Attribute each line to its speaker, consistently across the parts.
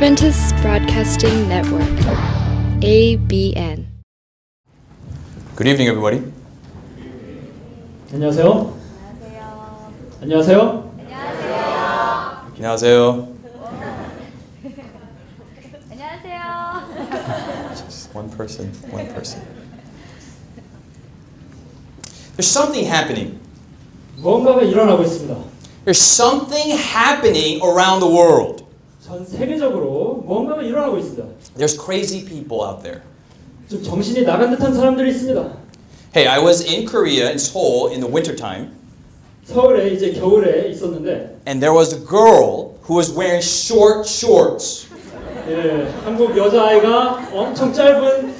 Speaker 1: Adventist Broadcasting Network, ABN.
Speaker 2: Good evening, everybody.
Speaker 3: 안녕하세요. 안녕하세요.
Speaker 2: 안녕하세요.
Speaker 4: 안녕하세요.
Speaker 2: Just one person. There's something happening.
Speaker 3: 무언가가 일어나고 있습니다.
Speaker 2: There's something happening around the world.
Speaker 3: 전 세계적으로 무언가가 일어나고 있습니다.
Speaker 2: There's crazy people out there.
Speaker 3: 좀 정신이 나간 듯한 사람들이 있습니다.
Speaker 2: Hey, I was in Korea, in Seoul, in the winter time,
Speaker 3: 서울에 이제 겨울에 있었는데
Speaker 2: and there was a girl who was wearing short shorts.
Speaker 3: 예, 한국 여자아이가 엄청 짧은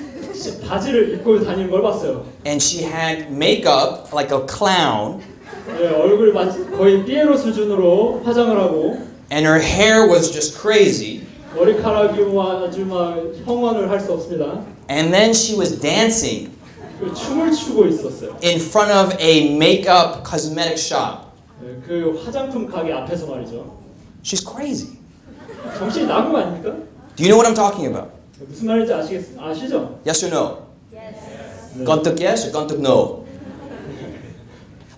Speaker 3: 바지를 입고 다니는 걸 봤어요.
Speaker 2: And she had makeup like a clown,
Speaker 3: 예, 얼굴 마치 거의 피에로 수준으로 화장을 하고
Speaker 2: and her hair was just crazy.
Speaker 3: 머리카락이 아주 막 형언을 할 수 없습니다.
Speaker 2: And then she was dancing
Speaker 3: 춤을 추고 있었어요.
Speaker 2: in front of a makeup cosmetic shop.
Speaker 3: 예, 그 화장품 가게 앞에서 말이죠.
Speaker 2: She's crazy.
Speaker 3: 정신이 나간 거 아닙니까?
Speaker 2: Do you know what I'm talking about?
Speaker 3: 무슨 말인지 아시죠?
Speaker 2: Yes or no?
Speaker 3: 네.
Speaker 2: Gontuk yes or gontuk no?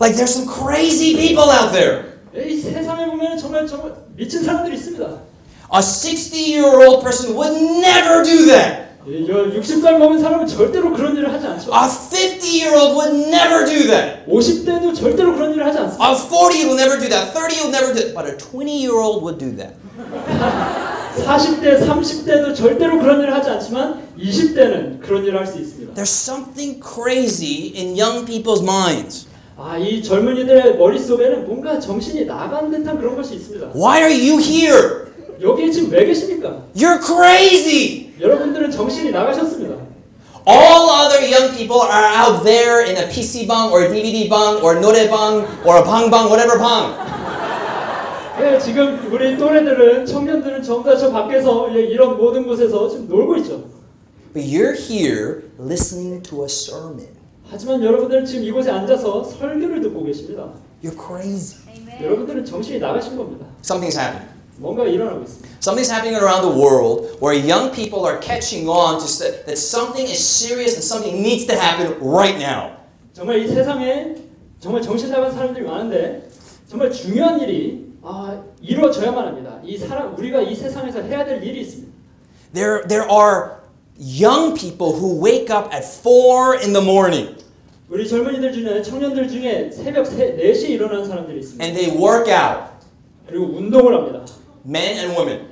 Speaker 2: Like there's some crazy people out there.
Speaker 3: 이 세상에 보면 정말 미친 사람들이 있습니다.
Speaker 2: A 60-year-old person would never do that.
Speaker 3: 60살 먹은 사람은 절대로 그런 일을 하지 않죠.
Speaker 2: A 50-year-old would never do that.
Speaker 3: 50대도 절대로 그런 일을 하지 않습니다.
Speaker 2: A 40 will never do that. 30 will never do it. But a 20-year-old would do that.
Speaker 3: 40대, 30대도 절대로 그런 일을 하지 않지만 20대는 그런 일을 할 수 있습니다.
Speaker 2: There's something crazy in young people's minds.
Speaker 3: 이 젊은이들의 머릿속에는 뭔가 정신이 나간 듯한 그런 것이 있습니다.
Speaker 2: Why are you here?
Speaker 3: 여기에 지금 왜 계십니까?
Speaker 2: You're crazy.
Speaker 3: 여러분들은 정신이 나가셨습니다.
Speaker 2: All other young people are out there in a PC bang or a DVD bang or a norebang or a bang, whatever bang.
Speaker 3: 네, 지금 우리 또래들은 청년들은 전부 다 저 밖에서 이런 모든 곳에서 지금 놀고 있죠.
Speaker 2: But you're here listening to a sermon.
Speaker 3: 하지만 여러분들은 지금 이곳에 앉아서 설교를 듣고 계십니다.
Speaker 2: You're crazy.
Speaker 3: 여러분들은 정신이 나가신 겁니다.
Speaker 2: Something's happening.
Speaker 3: 뭔가 일어나고 있습니다.
Speaker 2: Something's happening around the world where young people are catching on to say that something is serious and something needs to happen right now.
Speaker 3: 정말 이 세상에 정말 정신 나간 사람들이 많은데 정말 중요한 일이 이루어져야만 합니다. 우리가 이 세상에서 해야 될 일이 있습니다.
Speaker 2: There are young people who wake up at 4 in the morning.
Speaker 3: 우리 젊은이들 중에 청년들 중에 새벽 4시에 일어나는 사람들이 있습니다.
Speaker 2: And they work out.
Speaker 3: 그리고 운동을 합니다.
Speaker 2: Men and women.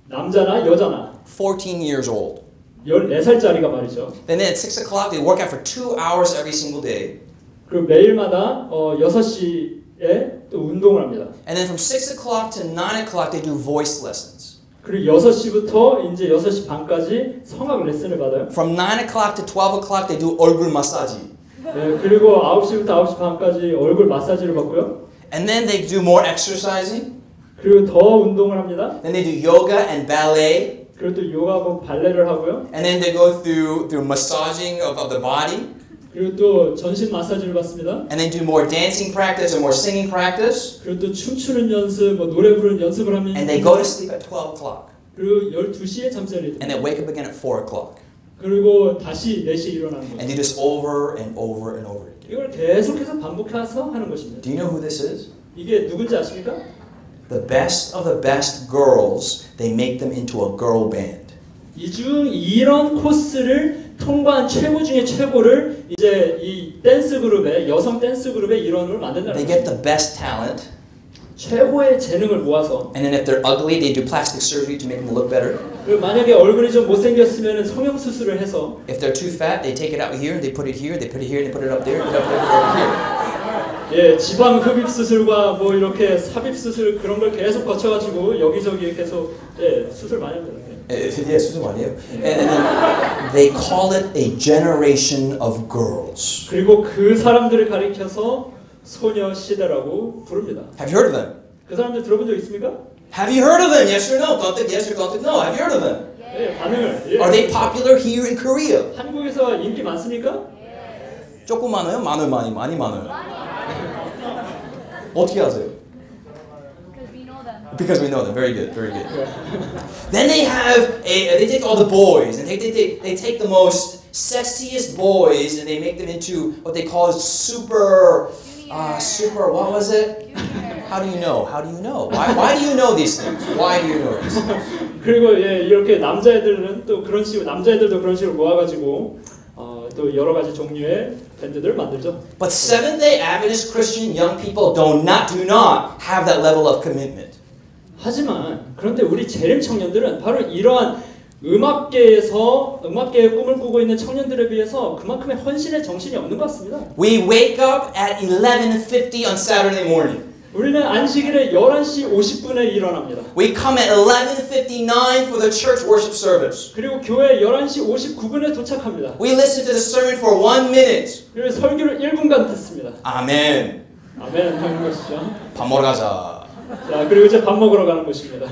Speaker 3: 남자나 여자나
Speaker 2: 14 years old.
Speaker 3: 14살짜리가 말이죠.
Speaker 2: And then at 6 o'clock they work out for 2 hours every single day.
Speaker 3: 그리고 매일마다 6시에 또 운동을 합니다.
Speaker 2: And then from 6 o'clock to 9 o'clock they do voice lessons.
Speaker 3: 그리고 6시부터 이제 6시 반까지 성악 레슨을 받아요.
Speaker 2: From 9 o'clock to 12 o'clock they do 얼굴 마사지.
Speaker 3: 네, 그리고 9시부터 9시 반까지 얼굴 마사지를 받고요.
Speaker 2: And then they do more exercising.
Speaker 3: 그리고 더 운동을 합니다.
Speaker 2: Then they do yoga and ballet.
Speaker 3: 그리고 또 요가하고 발레를 하고요.
Speaker 2: And then they go through massaging of the body.
Speaker 3: 그리고 또 전신 마사지를 받습니다.
Speaker 2: And then do more dancing practice and more singing practice.
Speaker 3: 그리고 또 춤추는 연습, 노래 부르는 연습을 하면
Speaker 2: And they go to sleep at 12 o'clock.
Speaker 3: 그리고 12시에 잠자리
Speaker 2: And they wake up again at 4 o'clock.
Speaker 3: 그리고 다시 4시에 일어나는 거예요.
Speaker 2: And do this over and over and over again.
Speaker 3: 이걸 계속해서 반복해서 하는 것입니다.
Speaker 2: Do you know who this is?
Speaker 3: 이게 누군지 아십니까?
Speaker 2: The best of the best girls, they make them into a girl band.
Speaker 3: 이런 코스를 통과한 최고 중에 최고를 이제 이 댄스 그룹의 여성 댄스 그룹의 일원으로 만든다는
Speaker 2: They
Speaker 3: 거예요.
Speaker 2: get the best talent.
Speaker 3: 최고의 재능을 모아서
Speaker 2: And then if they're ugly, they do plastic surgery to make them look better.
Speaker 3: 그리고 만약에 얼굴이 좀 못생겼으면 성형 수술을 해서
Speaker 2: If they're too fat, they take it out here, they put it here, they put it here, they put it up there, put it up there, put it up here.
Speaker 3: 예, 지방 흡입 수술과 뭐 이렇게 삽입 수술 그런 걸 계속 거쳐가지고 여기저기 계속 수술 많이 합니다.
Speaker 2: Yeah, 수술 많이 해요. And then they call it a generation of girls.
Speaker 3: 그리고 그 사람들을 가리켜서 소녀 시대라고 부릅니다.
Speaker 2: Have you heard of them?
Speaker 3: 그 사람들 들어본 적 있습니까?
Speaker 2: Have you heard of them? Yes or no? Gontuk yes or gontuk no? Have you heard of them?
Speaker 3: 예, 반응을. 예.
Speaker 2: Are they popular here in Korea?
Speaker 3: 한국에서 인기 많습니까?
Speaker 2: 조금 많아요? 많이 많아요? 어떻게 아세요?
Speaker 4: Because we know them.
Speaker 2: Because we know them. Very good. Very good. Then they take all the boys and they take the most sexiest boys and they make them into what they call super, what was it? How do you know? How do you know? Why do you know these things? Why do you know this?
Speaker 3: 그리고 이렇게 남자애들은 또 그런 식으로 남자애들도 그런 식으로 모아가지고 또 여러 가지 종류의 밴드들을 만들죠.
Speaker 2: But Seventh-day Adventist Christian young people do not have that level of commitment.
Speaker 3: 하지만 그런데 우리 재림 청년들은 바로 이러한 음악계의 꿈을 꾸고 있는 청년들에 비해서 그만큼의 헌신의 정신이 없는 것 같습니다.
Speaker 2: We wake up at 11:50 on Saturday morning.
Speaker 3: 우리는 안식일에 11시 50분에 일어납니다.
Speaker 2: We come at 11:59 for the church worship service.
Speaker 3: 그리고 교회 11시 59분에 도착합니다.
Speaker 2: We listen to the sermon for 1 minute.
Speaker 3: 그리고 설교를 1분간 듣습니다.
Speaker 2: 아멘.
Speaker 3: 아멘 하는 것이죠.
Speaker 2: 밥 먹으러 가자.
Speaker 3: 자, 그리고 이제 밥 먹으러 가는 것입니다.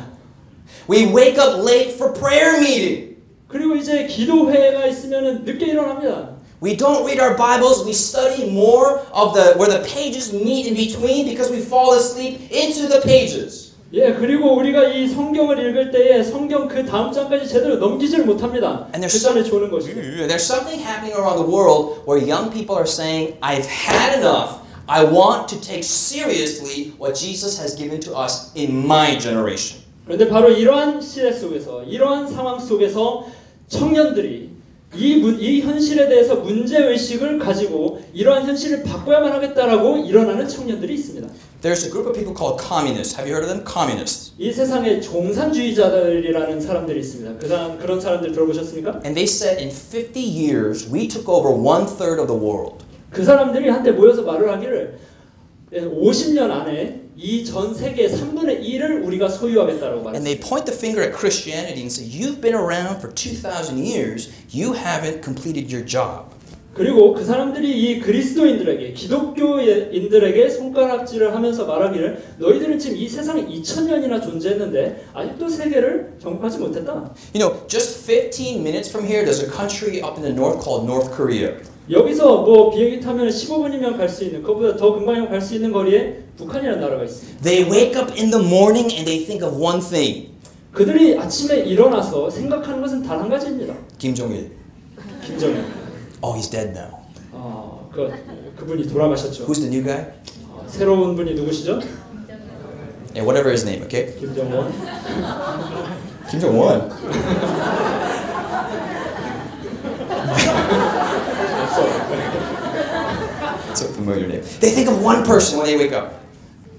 Speaker 2: We wake up late for prayer meeting.
Speaker 3: 그리고 이제 기도회가 있으면 늦게 일어납니다.
Speaker 2: We don't read our Bibles. We study more of where the pages meet in between because we fall asleep into the pages.
Speaker 3: 예, 그리고 우리가 이 성경을 읽을 때에 성경 그 다음 장까지 제대로 넘기지를 못합니다. 그 전에 조는 것이죠.
Speaker 2: There's something happening around the world where young people are saying, I've had enough. I want to take seriously what Jesus has given to us in my generation.
Speaker 3: 그런데 바로 이러한 시대 속에서, 이러한 상황 속에서 청년들이 이 현실에 대해서 문제의식을 가지고 이러한 현실을 바꿔야만 하겠다라고 일어나는 청년들이 있습니다.
Speaker 2: There's a group of people called communists. Have you heard of them? Communists.
Speaker 3: 이 세상에 종산주의자들이라는 사람들이 있습니다. 그런 사람들 들어보셨습니까?
Speaker 2: And they said in 50 years we took over 1/3 of the world.
Speaker 3: 그 사람들이 한때 모여서 말을 하기를 50년 안에 이 전 세계 3분의 1을 우리가 소유하겠다라고 말했습니다.
Speaker 2: And they point the finger at Christianity and say, you've been around for 2,000 years. You haven't completed your job.
Speaker 3: 그리고 그 사람들이 이 그리스도인들에게 기독교인들에게 손가락질을 하면서 말하기를 너희들은 지금 이 세상에 2000년이나 존재했는데 아직도 세계를 정복하지 못했다.
Speaker 2: You know, just 15 minutes from here, there's a country up in the north called North Korea.
Speaker 3: 여기서 뭐 비행기 타면 15분이면 갈 수 있는 그것보다 더 금방이면 갈 수 있는 거리에 북한이라는 나라가 있습니다.
Speaker 2: They wake up in the morning and they think of one thing.
Speaker 3: 그들이 아침에 일어나서 생각하는 것은 단 한 가지입니다.
Speaker 2: Kim Jong-il.
Speaker 3: 김정일.
Speaker 2: Oh, he's dead now.
Speaker 3: 그분이 돌아가셨죠.
Speaker 2: Who's the new guy?
Speaker 3: 새로운 분이 누구시죠?
Speaker 2: Yeah, whatever his name, okay?
Speaker 3: 김정원.
Speaker 2: Kim Jong-un. It's a familiar name. They think of one person when they wake up.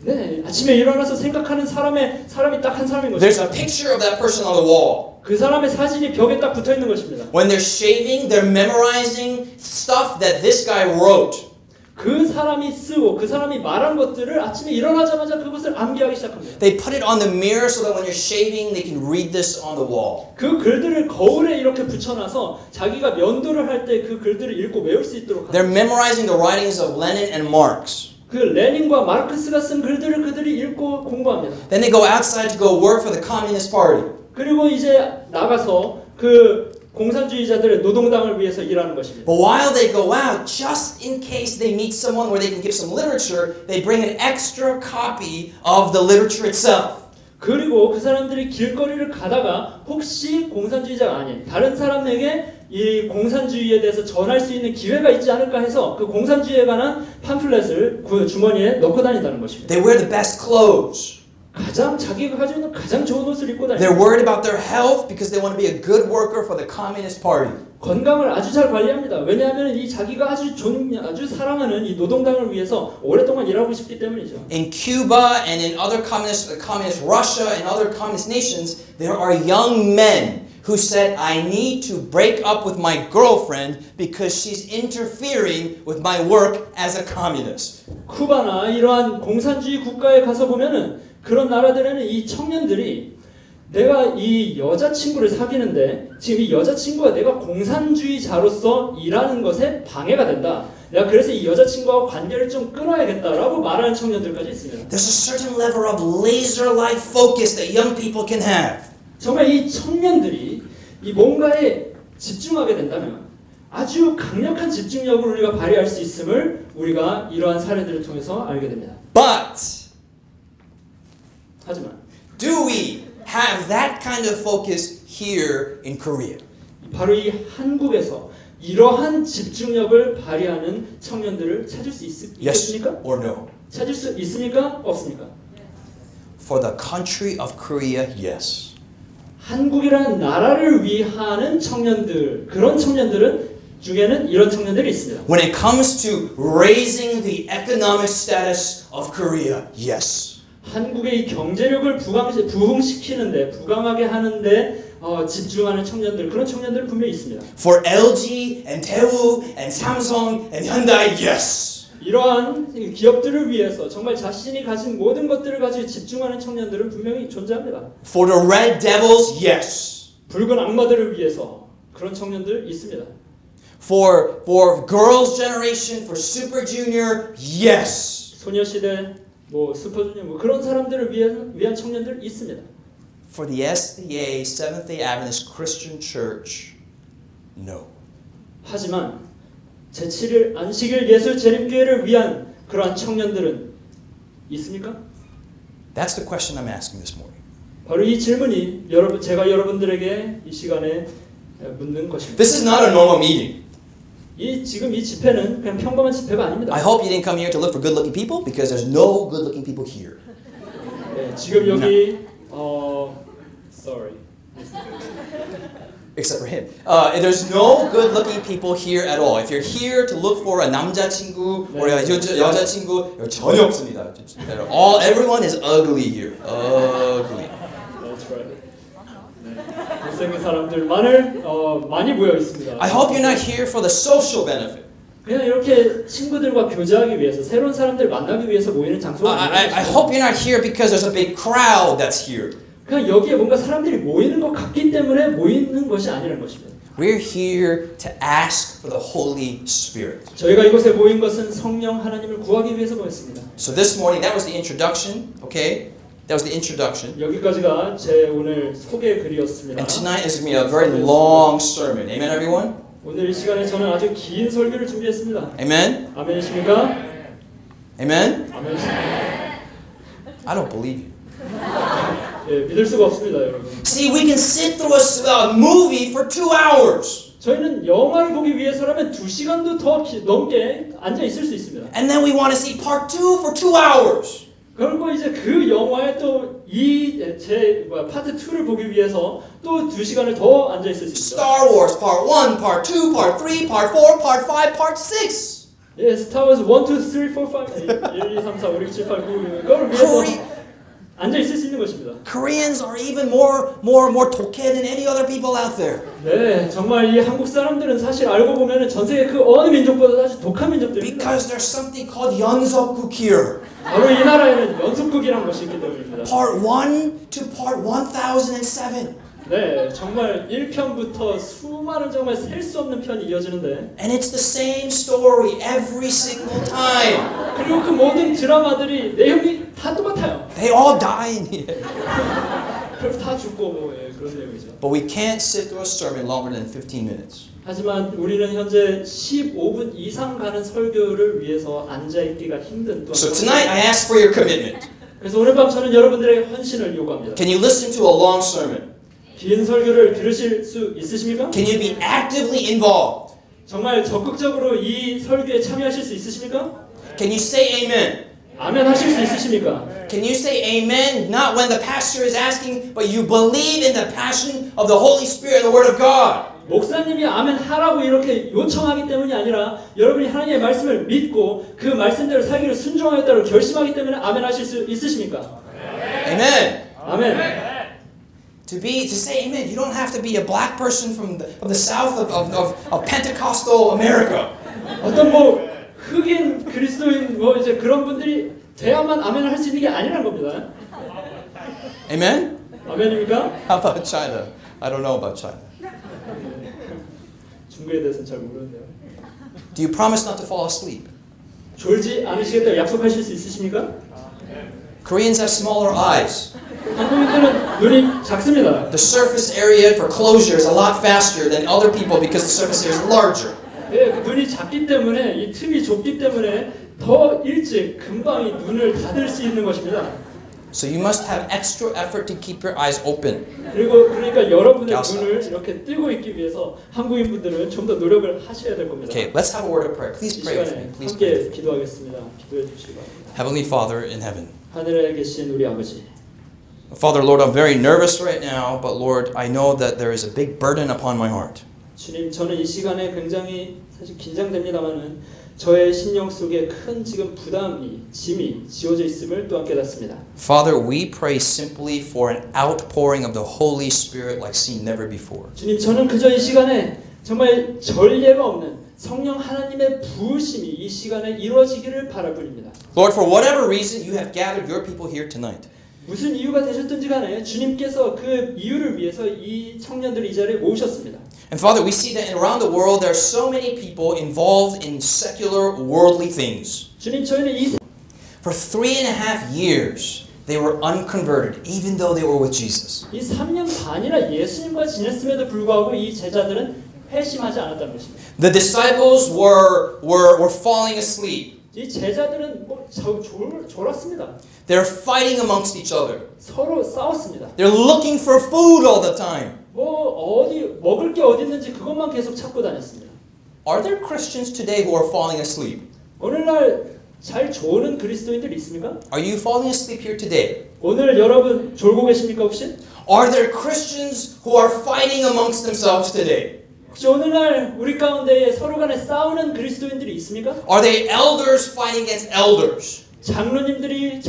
Speaker 3: 네, 아침에 일어나서 생각하는 사람이 딱 한 사람인
Speaker 2: There's a
Speaker 3: 것입니다.
Speaker 2: picture of that person on the wall.
Speaker 3: 그 사람의 사진이 벽에 딱 붙어 있는 것입니다.
Speaker 2: When they're shaving, they're memorizing stuff that this guy wrote.
Speaker 3: 그 사람이 쓰고 그 사람이 말한 것들을 아침에 일어나자마자 그것을 암기하기 시작합니다.
Speaker 2: They put it on the mirror so that when you're shaving, they can read this on the wall.
Speaker 3: 그 글들을 거울에 이렇게 붙여놔서 자기가 면도를 할 때 그 글들을 읽고 외울 수 있도록 합니다.
Speaker 2: They're memorizing the writings of Lenin and Marx.
Speaker 3: 그 레닌과 마르크스가 쓴 글들을 그들이 읽고 공부합니다.
Speaker 2: Then they go outside to go work for the Communist Party.
Speaker 3: 그리고 이제 나가서 그 공산주의자들의 노동당을 위해서 일하는 것입니다.
Speaker 2: But while they go out, just in case they meet someone where they can give some literature, they bring an extra copy of the literature itself.
Speaker 3: 그리고 그 사람들이 길거리를 가다가 혹시 공산주의자가 아닌 다른 사람에게 이 공산주의에 대해서 전할 수 있는 기회가 있지 않을까 해서 그 공산주의에 관한 팜플렛을 그 주머니에 넣고 다닌다는 것입니다.
Speaker 2: They wear the best clothes.
Speaker 3: 자기가 가지고 있는 가장 좋은 옷을 입고 다닙니다.
Speaker 2: They're worried about their health because they want to be a good worker for the Communist Party.
Speaker 3: 건강을 아주 잘 관리합니다. 왜냐하면 이 자기가 아주 사랑하는 이 노동당을 위해서 오랫동안 일하고 싶기 때문이죠.
Speaker 2: In Cuba and in other communist Russia and other communist nations, there are young men who said, I need to break up with my girlfriend because she's interfering with my work as a communist.
Speaker 3: 쿠바나 이러한 공산주의 국가에 가서 보면은 그런 나라들에는 이 청년들이 내가 이 여자친구를 사귀는데 지금 이 여자친구가 내가 공산주의자로서 일하는 것에 방해가 된다. 내가 그래서 이 여자친구와 관계를 좀 끊어야겠다라고 말하는 청년들까지 있습니다.
Speaker 2: There's a certain level of laser-like focus that young people can have.
Speaker 3: 정말 이 청년들이 이 뭔가에 집중하게 된다면 아주 강력한 집중력을 우리가 발휘할 수 있음을 우리가 이러한 사례들을 통해서 알게 됩니다.
Speaker 2: But
Speaker 3: 하지만
Speaker 2: Do we have that kind of focus here in Korea?
Speaker 3: 바로 이 한국에서 이러한 집중력을 발휘하는 청년들을 찾을 수
Speaker 2: Yes
Speaker 3: 있겠습니까?
Speaker 2: or no?
Speaker 3: 찾을 수 있습니까? 없습니까?
Speaker 2: For the country of Korea, yes.
Speaker 3: 한국이라는 나라를 위하는 청년들, 그런 청년들은 중에는 이런 청년들이 있습니다.
Speaker 2: When it comes to raising the economic status of Korea, yes.
Speaker 3: 한국의 이 경제력을 부흥시키는데, 부강하게 하는데 집중하는 청년들, 그런 청년들은 분명히 있습니다.
Speaker 2: For LG and Daewoo and Samsung and Hyundai, yes.
Speaker 3: 이러한 기업들을 위해서 정말 자신이 가진 모든 것들을 가지고 집중하는 청년들은 분명히 존재합니다.
Speaker 2: For the Red Devils, yes.
Speaker 3: 붉은 악마들을 위해서 그런 청년들 있습니다.
Speaker 2: For Girls' Generation, for Super Junior, yes.
Speaker 3: 소녀시대, 슈퍼주니어 그런 사람들을 위한 청년들 있습니다.
Speaker 2: For the SDA, Seventh-day Adventist Christian Church, no.
Speaker 3: 하지만 제7일 안식일 예수 재림교회를 위한 그러한 청년들은 있습니까?
Speaker 2: That's the question I'm asking this morning.
Speaker 3: 바로 이 질문이 제가 여러분들에게 이 시간에 묻는 것입니다.
Speaker 2: This is not a normal meeting.
Speaker 3: 지금 이 집회는 그냥 평범한 집회가 아닙니다.
Speaker 2: I hope you didn't come here to look for good-looking people because there's no good-looking people here.
Speaker 3: 네, 지금 여기 sorry.
Speaker 2: Except for him. There's no good-looking people here at all. If you're here to look for a 남자친구 or a 여자친구, 전혀 없습니다. Everyone is ugly here. Ugly.
Speaker 3: That's right. 못생긴 사람들만을 많이 모여 있습니다.
Speaker 2: I hope you're not here for the social benefit.
Speaker 3: 그냥 이렇게 친구들과 교제하기 위해서 새로운 사람들 만나기 위해서 모이는 장소가 아니에요.
Speaker 2: I hope you're not here because there's a big crowd that's here.
Speaker 3: 그냥 여기에 뭔가 사람들이 모이는 것 같기 때문에 모이는 것이 아니라는 것입니다.
Speaker 2: We're here to ask for the Holy Spirit.
Speaker 3: 저희가 이곳에 모인 것은 성령 하나님을 구하기 위해서 모였습니다.
Speaker 2: So this morning, that was the introduction, okay? That was the introduction.
Speaker 3: 여기까지가 제 오늘 소개 글이었습니다.
Speaker 2: And tonight is going to be a very long sermon. Amen, everyone?
Speaker 3: 오늘 이 시간에 저는 아주 긴 설교를 준비했습니다.
Speaker 2: Amen?
Speaker 3: 아멘이십니까?
Speaker 2: Amen?
Speaker 3: 아멘이십니까?
Speaker 2: I don't believe you.
Speaker 3: 예, 믿을 수가 없습니다, 여러분.
Speaker 2: See, we can sit through a movie for 2 hours.
Speaker 3: 저희는 영화를 보기 위해서라면 2시간도 더 넘게 앉아 있을 수 있습니다.
Speaker 2: And then we want to see part 2 for 2 hours.
Speaker 3: 그리고 이제 그 영화의 또 파트 2를 보기 위해서 또 2시간을 더 앉아 있을 수 있죠.
Speaker 2: Star Wars part 1, part 2, part 3, part 4, part 5, part 6.
Speaker 3: 예, 스타워즈 1, 2, 3, 4, 5, 1, 2, 3, 4, 5, 6, 7, 8, 9 그걸 위해서 앉아 있을 수 있는 것입니다.
Speaker 2: Koreans are even more 독해 than any other people out there.
Speaker 3: 네, 정말 이 한국 사람들은 사실 알고 보면은 전 세계 그 어느 민족보다 아주 독한 민족들입니다.
Speaker 2: Because there's something called 연속국 here.
Speaker 3: 바로 이 나라에는 연속극이라는 것이 있기 때문입니다.
Speaker 2: Part 1 to part 1007.
Speaker 3: 네, 정말 1편부터 수많은 정말 셀 수 없는 편이 이어지는데
Speaker 2: And it's the same story every single time.
Speaker 3: 그리고 그 모든 드라마들이 내용이 다 똑같아요.
Speaker 2: They all die in here.
Speaker 3: 그래서 다 죽고 그런 내용이죠.
Speaker 2: But we can't sit through a sermon longer than 15 minutes.
Speaker 3: 하지만 우리는 현재 15분 이상 가는 설교를 위해서 앉아있기가 힘든 또한.
Speaker 2: So tonight I ask for your commitment.
Speaker 3: 그래서 오늘 밤 저는 여러분들에게 헌신을 요구합니다.
Speaker 2: Can you listen to a long sermon?
Speaker 3: 긴 설교를 들으실 수 있으십니까?
Speaker 2: Can you be actively involved?
Speaker 3: 정말 적극적으로 이 설교에 참여하실 수 있으십니까?
Speaker 2: Can you say amen?
Speaker 3: 아멘 하실 수 있으십니까?
Speaker 2: Can you say amen not when the pastor is asking, but you believe in the passion of the Holy Spirit and the Word of God?
Speaker 3: 목사님이 아멘 하라고 이렇게 요청하기 때문이 아니라 여러분이 하나님의 말씀을 믿고 그 말씀대로 살기를 순종하겠다고 결심하기 때문에 아멘 하실 수 있으십니까?
Speaker 2: Amen.
Speaker 3: 아멘.
Speaker 2: To say amen, you don't have to be a black person from the south of Pentecostal America.
Speaker 3: 어떤 흑인 그리스도인 이제 그런 분들이 돼야만 아멘을 할 수 있는 게 아니라는 겁니다.
Speaker 2: Amen?
Speaker 3: 아멘입니까?
Speaker 2: How about China? I don't know about China.
Speaker 3: 중국에 대해서는 잘 모르는데요.
Speaker 2: Do you promise not to fall asleep?
Speaker 3: 졸지 않으시겠다고 약속하실 수 있으십니까?
Speaker 2: Koreans have smaller eyes.
Speaker 3: 한국인들은 눈이 작습니다.
Speaker 2: The surface area for closure is a lot faster than other people because the surface area is larger.
Speaker 3: 네, 그 눈이 작기 때문에 이 틈이 좁기 때문에 더 일찍 금방 이 눈을 닫을 수 있는 것입니다.
Speaker 2: So you must have extra effort to keep your eyes open.
Speaker 3: 그리고 그러니까 여러분의
Speaker 2: 갸우싸.
Speaker 3: 눈을 이렇게 뜨고 있기 위해서 한국인 분들은 좀 더 노력을 하셔야 될 겁니다.
Speaker 2: Okay, let's have a word of prayer. Please
Speaker 3: 이
Speaker 2: pray with me.
Speaker 3: 시간에
Speaker 2: Please pray.
Speaker 3: 함께 기도하겠습니다. 기도해 주시기 바랍니다.
Speaker 2: Heavenly Father in heaven.
Speaker 3: 하늘에 계신 우리 아버지.
Speaker 2: Father, Lord, I'm very nervous right now, but Lord, I know that there is a big burden upon my heart.
Speaker 3: 주님, 저는 이 시간에 굉장히 사실 긴장됩니다만은 저의 심령 속에 큰 지금 부담이, 짐이 지어져 있음을 또한 깨닫습니다.
Speaker 2: Father, we pray simply for an outpouring of the Holy Spirit like seen never before.
Speaker 3: 주님, 저는 그저 이 시간에 정말 전례가 없는 성령 하나님의 부으심이 이 시간에 이루어지기를 바라봅니다.
Speaker 2: Lord, for whatever reason, you have gathered your people here tonight.
Speaker 3: 무슨 이유가 되셨든지 간에 주님께서 그 이유를 위해서 이 청년들을 이 자리에 모으셨습니다.
Speaker 2: And Father, we see that around the world there are so many people involved in secular, worldly things.
Speaker 3: 주님, 저희는 이
Speaker 2: For 3.5 years, they were unconverted, even though they were with Jesus.
Speaker 3: 3년 반이나 예수님과 지냈음에도 불구하고 이 제자들은 회심하지 않았다는 것입니다.
Speaker 2: The disciples were falling asleep.
Speaker 3: 이 제자들은 졸았습니다.
Speaker 2: They're fighting amongst each other.
Speaker 3: 서로 싸웠습니다.
Speaker 2: They're looking for food all the time.
Speaker 3: 어디 먹을 게 어디 있는지 그것만 계속 찾고 다녔습니다.
Speaker 2: Are there Christians today who are falling asleep?
Speaker 3: 오늘날 잘 조는 그리스도인들 있습니까?
Speaker 2: Are you falling asleep here today?
Speaker 3: 오늘 여러분 졸고 계십니까 혹시?
Speaker 2: Are there Christians who are fighting amongst themselves today?
Speaker 3: 혹시 오늘날 우리 가운데에 서로 간에 싸우는 그리스도인들이 있습니까?
Speaker 2: Are they elders fighting against elders?
Speaker 3: 장로님들끼리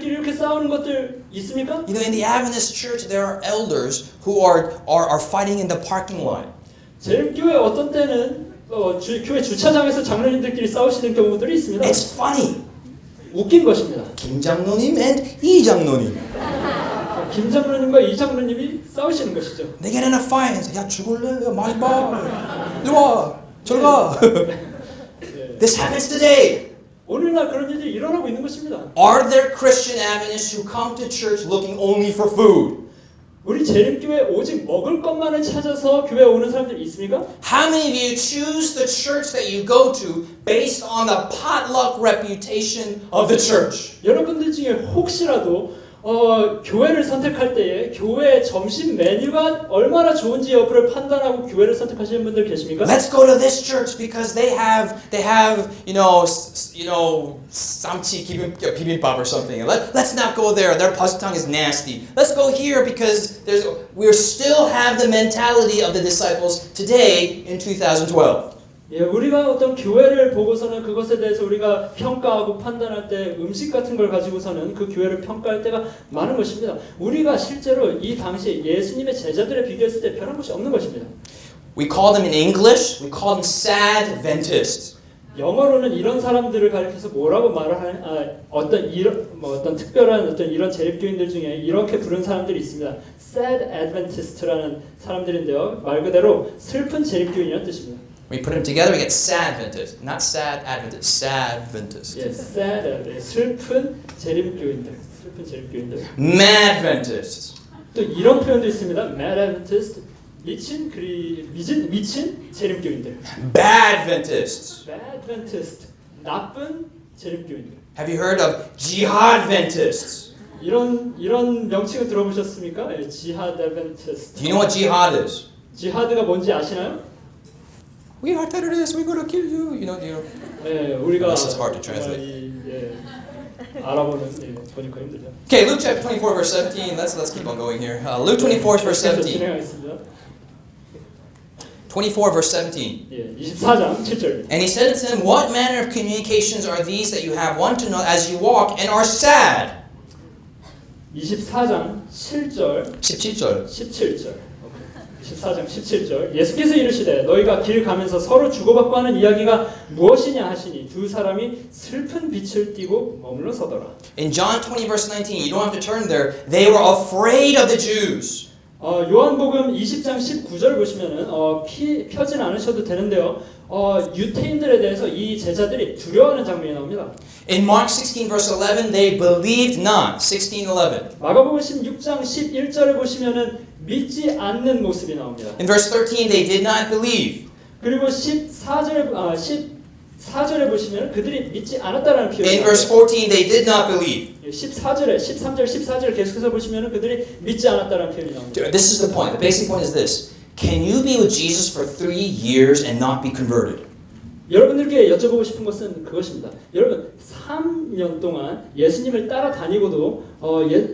Speaker 3: 이렇게 싸우는 것들 있습니까?
Speaker 2: You know, in the Adventist church, there are elders who are fighting in the parking lot.
Speaker 3: 제일교회 어떤 때는 교회 주차장에서 장로님들끼리 싸우시는 경우들이 있습니다.
Speaker 2: It's funny.
Speaker 3: 웃긴 것입니다.
Speaker 2: 김 장로님 and 이 장로님.
Speaker 3: 김 장로님과 이 장로님이 싸우시는 것이죠.
Speaker 2: They get in a fight and say, 야 죽을래? 야 많이 봐. 이리 와. 저리 가. This happens today.
Speaker 3: 오늘날 그런 일들이 일어나고 있는 것입니다.
Speaker 2: Are there Christian Adventists who come to church looking only for food?
Speaker 3: 우리 재림교회 오직 먹을 것만을 찾아서 교회에 오는 사람들이 있습니까?
Speaker 2: How many of you choose the church that you go to based on the potluck reputation of the church?
Speaker 3: 여러분들 중에 혹시라도 교회를 선택할 때에 교회 점심 메뉴가 얼마나 좋은지 여부를 판단하고 교회를 선택하시는 분들 계십니까?
Speaker 2: Let's go to this church because they have samchi bibimbap or something. Let's not go there. Their pasutang is nasty. Let's go here because we still have the mentality of the disciples today in 2012.
Speaker 3: 예, 우리가 어떤 교회를 보고서는 그것에 대해서 우리가 평가하고 판단할 때 음식 같은 걸 가지고서는 그 교회를 평가할 때가 많은 것입니다. 우리가 실제로 이 당시 예수님의 제자들에 비교했을 때 변한 것이 없는 것입니다.
Speaker 2: We call them in English, we call them sad Adventists.
Speaker 3: 영어로는 이런 사람들을 가리켜서 뭐라고 어떤 특별한 이런 재립교인들 중에 이렇게 부른 사람들이 있습니다. Sad Adventist라는 사람들인데요. 말 그대로 슬픈 재립교인이라는 뜻입니다.
Speaker 2: We put them together, we get sad Adventist. Not sad Adventist, sad Adventist.
Speaker 3: 예, sad Adventist. 슬픈 재립교인들.
Speaker 2: Mad Adventist.
Speaker 3: 또 이런 표현도 있습니다. Mad Adventist. 미친 재립교인들.
Speaker 2: Bad Adventists.
Speaker 3: Bad Adventist. 나쁜 재립교인들.
Speaker 2: Have you heard of Jihad Adventists?
Speaker 3: 이런 명칭을 들어보셨습니까? 예, Jihad Adventist.
Speaker 2: Do you know what jihad is?
Speaker 3: 지하드가 뭔지 아시나요?
Speaker 2: We are terrorists. We're going to kill you. You know.
Speaker 3: 네, 우리가
Speaker 2: This is hard to translate.
Speaker 3: 알아보는 보니까 힘들죠.
Speaker 2: Okay, Luke chapter 24, verse 17. Let's keep on going here. Luke 24, verse 17. 24, verse 17.
Speaker 3: 예, 24장 7절.
Speaker 2: And he said to them, "What manner of communications are these that you have one to know as you walk and are sad?"
Speaker 3: 24장 7절.
Speaker 2: 17절.
Speaker 3: 17절. 14장 17절 예수께서 이르시되 너희가 길 가면서 서로 주고받고 하는 이야기가 무엇이냐 하시니 두 사람이 슬픈 빛을 띠고 머물러 서더라.
Speaker 2: In John 20 verse 19, you don't have to turn there. They were afraid of the Jews.
Speaker 3: 요한복음 20장 19절 보시면은 펴진 않으셔도 되는데요. 유태인들에 대해서 이 제자들이 두려워하는 장면이 나옵니다.
Speaker 2: In Mark 16 verse 11, they believed not. 16:11.
Speaker 3: 마가복음 16장 11절을 보시면은 믿지 않는 모습이 나옵니다.
Speaker 2: In verse 13, they did not believe.
Speaker 3: 그리고 14절에 보시면 그들이 믿지 않았다라는 표현이
Speaker 2: In verse 14, they did not believe.
Speaker 3: 14절에 13절 14절 계속해서 보시면은 그들이 믿지 않았다는 표현이 나옵니다.
Speaker 2: This is the point. The basic point is this. Can you be with Jesus for 3 years and not be converted?
Speaker 3: 여러분들께 여쭤보고 싶은 것은 그것입니다. 여러분 3년 동안 예수님을 따라다니고도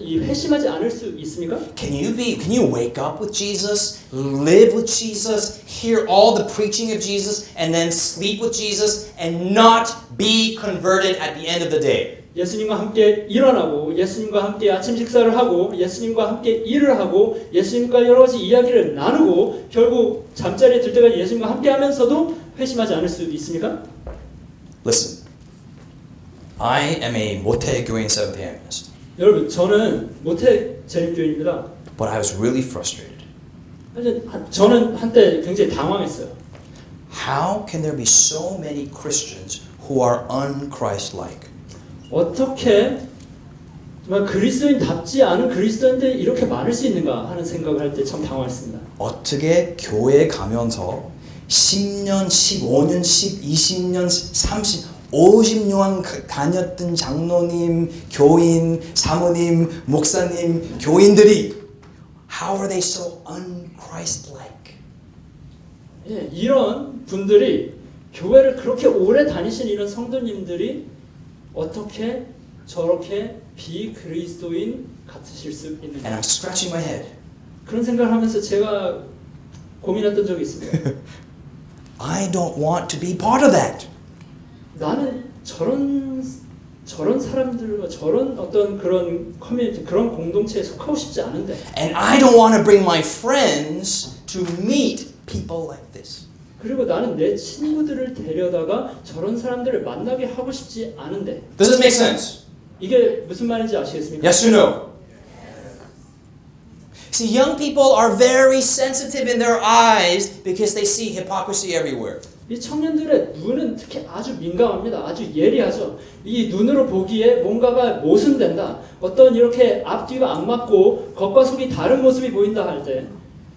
Speaker 3: 이 회심하지 않을 수 있습니까?
Speaker 2: Can you wake up with Jesus, live with Jesus, hear all the preaching of Jesus, and then sleep with Jesus and not be converted at the end of the day?
Speaker 3: 예수님과 함께 일어나고 예수님과 함께 아침 식사를 하고 예수님과 함께 일을 하고 예수님과 여러 가지 이야기를 나누고 결국 잠자리에 들 때까지 예수님과 함께 하면서도 회심하지 않을 수 있습니까?
Speaker 2: Listen, I am a 모태 교인 Seventh-day Adventist,
Speaker 3: 여러분 저는 모태 재림교인입니다.
Speaker 2: but I was really frustrated.
Speaker 3: 저는 한때 굉장히 당황했어요.
Speaker 2: How can there be so many Christians who are un-Christ-like?
Speaker 3: 어떻게 정말 그리스도인답지 않은 그리스도인들이 이렇게 많을 수 있는가 하는 생각을 할 때 참 당황했습니다.
Speaker 2: 어떻게 교회에 가면서 10년, 15년, 20년, 30, 50년 다녔던 장로님, 교인, 사모님, 목사님, 교인들이 How are they so un-Christ-like?
Speaker 3: 예, 이런 분들이 교회를 그렇게 오래 다니신 이런 성도님들이 어떻게 저렇게 비그리스도인 같으실 수 있는가?
Speaker 2: And I'm scratching my head.
Speaker 3: 그런 생각을 하면서 제가 고민했던 적이 있습니다.
Speaker 2: I don't want to be part of that.
Speaker 3: 나는 저런 사람들과 저런 어떤 그런 커뮤니티, 그런 공동체에 속하고 싶지 않은데.
Speaker 2: And I don't want to bring my friends to meet people like this.
Speaker 3: 그리고 나는 내 친구들을 데려다가 저런 사람들을 만나게 하고 싶지 않은데.
Speaker 2: Does this make sense?
Speaker 3: 이게 무슨 말인지 아시겠습니까?
Speaker 2: Yes or no? See, young people are very sensitive in their eyes because they see hypocrisy everywhere.
Speaker 3: 이 청년들의 눈은 특히 아주 민감합니다. 아주 예리하죠. 이 눈으로 보기에 뭔가가 모순된다. 어떤 이렇게 앞뒤가 안 맞고 겉과 속이 다른 모습이 보인다 할 때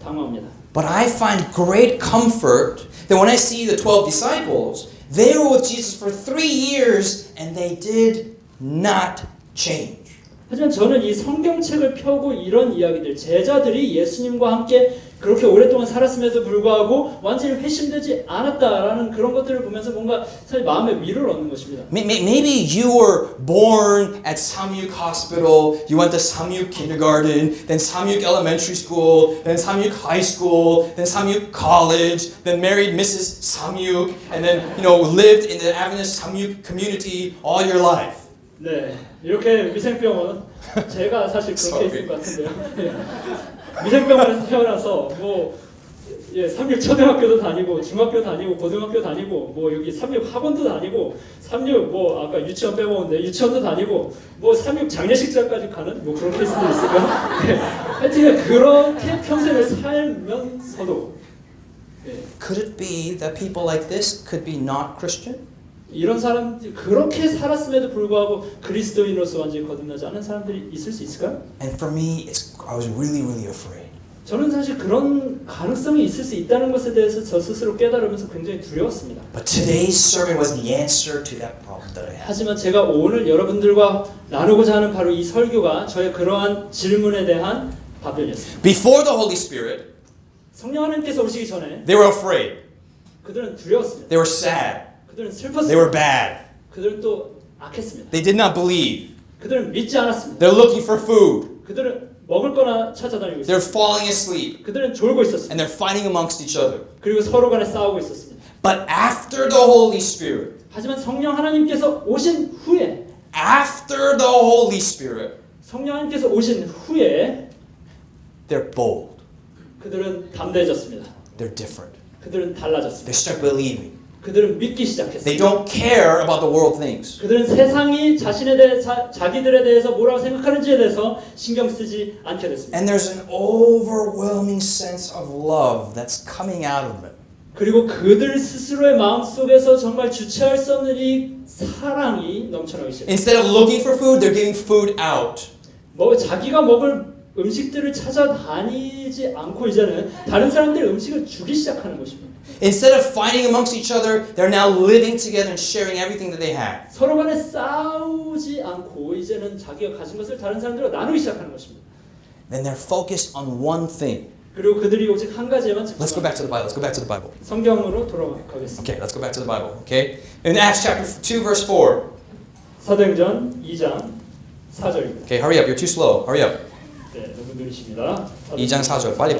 Speaker 3: 당황합니다.
Speaker 2: But I find great comfort that when I see the 12 disciples, they were with Jesus for 3 years and they did not change.
Speaker 3: 하지만 저는 이 성경책을 펴고 이런 이야기들, 제자들이 예수님과 함께 그렇게 오랫동안 살았음에도 불구하고 완전히 회심되지 않았다라는 그런 것들을 보면서 뭔가 사실 마음의 위로를 얻는 것입니다.
Speaker 2: Maybe you were born at Samyuk Hospital, you went to Samyuk Kindergarten, then Samyuk Elementary School, then Samyuk High School, then Samyuk College, then married Mrs. Samyuk, and then lived in the Adventist Samyuk community all your life.
Speaker 3: 네, 이렇게 위생병원 제가 사실 그런 케이스인 것 같은데요. 위생병원에서 태어나서 삼육 초등학교도 다니고 중학교 다니고 고등학교 다니고 여기 삼육 학원도 다니고 삼육 아까 유치원 빼먹었는데 유치원도 다니고 삼육 장례식장까지 가는 그런 케이스도 있을까요? 네. 하여튼 그렇게 평생을 살면서도
Speaker 2: Could it be that people like this could be not Christian?
Speaker 3: 이런 사람들 그렇게 살았음에도 불구하고 그리스도인으로서 완전히 거듭나지 않은 사람들이 있을 수 있을까요?
Speaker 2: And for me, I was really, really afraid.
Speaker 3: 저는 사실 그런 가능성이 있을 수 있다는 것에 대해서 저 스스로 깨달으면서 굉장히 두려웠습니다.
Speaker 2: But today's sermon was the answer to that problem that I had.
Speaker 3: 하지만 제가 오늘 여러분들과 나누고자 하는 바로 이 설교가 저의 그러한 질문에 대한 답변이었습니다.
Speaker 2: Before the Holy Spirit,
Speaker 3: 성령 하나님께서 오시기 전에
Speaker 2: they were afraid.
Speaker 3: 그들은 두려웠습니다.
Speaker 2: They were sad.
Speaker 3: 그들은
Speaker 2: They
Speaker 3: 슬펐습니다.
Speaker 2: were bad.
Speaker 3: 그들은 또 악했습니다.
Speaker 2: They did not believe.
Speaker 3: 그들은 믿지 않았습니다.
Speaker 2: They're looking for food.
Speaker 3: 그들은 먹을 거나 찾아다니고
Speaker 2: They're
Speaker 3: 있었습니다.
Speaker 2: falling asleep.
Speaker 3: 그들은 졸고 있었습니다.
Speaker 2: And they're fighting amongst each other.
Speaker 3: 그리고 서로 간에 싸우고 있었습니다.
Speaker 2: But after the Holy Spirit,
Speaker 3: 하지만 성령 하나님께서 오신 후에
Speaker 2: after the Holy Spirit,
Speaker 3: 성령 하나님께서 오신 후에
Speaker 2: they're bold.
Speaker 3: 그들은 담대해졌습니다.
Speaker 2: They're different.
Speaker 3: 그들은 달라졌습니다.
Speaker 2: They start believing.
Speaker 3: 그들은 믿기
Speaker 2: They
Speaker 3: 시작했습니다.
Speaker 2: don't care about the world things.
Speaker 3: 그들은 세상이 자기들에 대해서 뭐라고 생각하는지에 대해서 신경 쓰지 않게 됐습니다.
Speaker 2: And there's an overwhelming sense of love that's coming out of them.
Speaker 3: 그리고 그들 스스로의 마음 속에서 정말 주체할 수 없는 이 사랑이 넘쳐나기 시작합니다.
Speaker 2: Instead of looking for food, they're giving food out.
Speaker 3: 자기가 먹을 음식들을 찾아다니지 않고 이제는 다른 사람들 음식을 주기 시작하는 것입니다.
Speaker 2: Instead of fighting amongst each other, they're now living together and sharing everything that they have.
Speaker 3: 서로 간에 싸우지 않고 이제는 자기가 가진 것을 다른 사람들과 나누기 시작하는 것입니다.
Speaker 2: Then they're focused on one thing.
Speaker 3: 그리고 그들이 오직 한 가지에만
Speaker 2: Let's go back to the Bible. Let's go back to the Bible.
Speaker 3: 성경으로 돌아가겠습니다.
Speaker 2: Okay, let's go back to the Bible. Okay? In Acts chapter 2, verse 4.
Speaker 3: 사도행전 2장 4절입니다.
Speaker 2: Okay, hurry up. You're too slow. Hurry up.
Speaker 3: 네, 너무 느리십니다.
Speaker 2: 2장 4절. 빨리.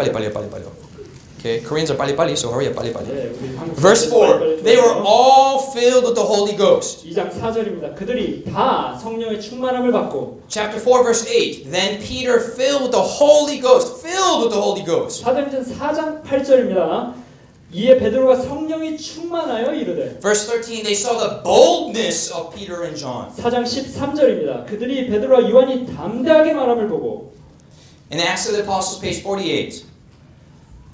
Speaker 2: Okay, Koreans are 빨리, so hurry up. 빨리.
Speaker 3: 네, 우리 한국
Speaker 2: Verse 4. They were all filled with the Holy Ghost.
Speaker 3: 2장 4절입니다. 그들이 다 성령의 충만함을 받고
Speaker 2: Chapter 4, verse 8. Then Peter filled with the Holy Ghost. Filled with the Holy Ghost.
Speaker 3: 사도행전 4장 8절입니다. 이에 베드로가 성령이 충만하여 이르되
Speaker 2: Verse 13. They saw the boldness of Peter and John.
Speaker 3: 4장 13절입니다. 그들이 베드로와 요한이 담대하게 말함을 보고
Speaker 2: In Acts of the Apostles, page 48.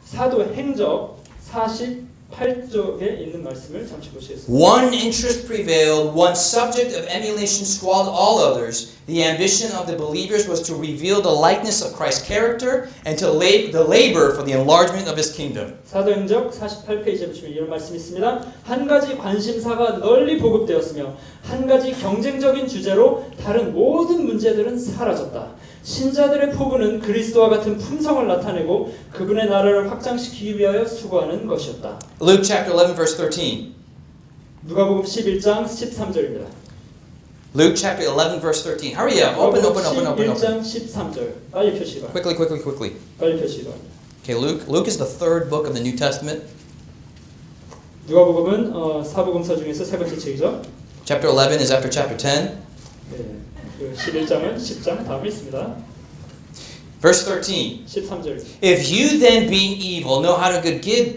Speaker 3: 사도행적 48쪽에 있는 말씀을 잠시 보시겠습니다.
Speaker 2: One interest prevailed, one subject of emulation swallowed all others. The ambition of the believers was to reveal the likeness of Christ's character and to labor for the enlargement of His kingdom.
Speaker 3: 사도행적 48페이지에 보시면 이런 말씀이 있습니다. 한 가지 관심사가 널리 보급되었으며 한 가지 경쟁적인 주제로 다른 모든 문제들은 사라졌다. 신자들의 포부는 그리스도와 같은 품성을 나타내고 그분의 나라를 확장시키기 위하여 수고하는 것이었다.
Speaker 2: Luke chapter 11 verse 13.
Speaker 3: 누가복음 11장 13절입니다.
Speaker 2: Luke chapter 11 verse 13. Hurry up. Open.
Speaker 3: 11장 13절. 빨리 표시가.
Speaker 2: Quickly.
Speaker 3: 빨리 표시가.
Speaker 2: Okay, Luke is the third book of the New Testament.
Speaker 3: 누가복음은 사복음서 중에서 세 번째 책이죠.
Speaker 2: Chapter 11 is after chapter 10.
Speaker 3: 네. 그 11장은 10장 다음에 있습니다.
Speaker 2: Verse 13.
Speaker 3: 13절.
Speaker 2: If you then being evil know how to give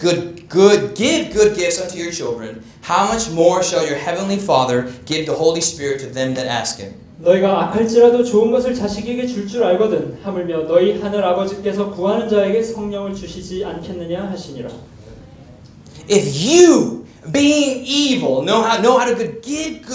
Speaker 2: good gifts unto your children, how much more shall your heavenly Father give the Holy Spirit to them that ask Him?
Speaker 3: 너희가 악할지라도 좋은 것을 자식에게 줄 알거든 하물며 너희 하늘 아버지께서 구하는 자에게 성령을 주시지 않겠느냐 하시니라.
Speaker 2: If you being evil know how to give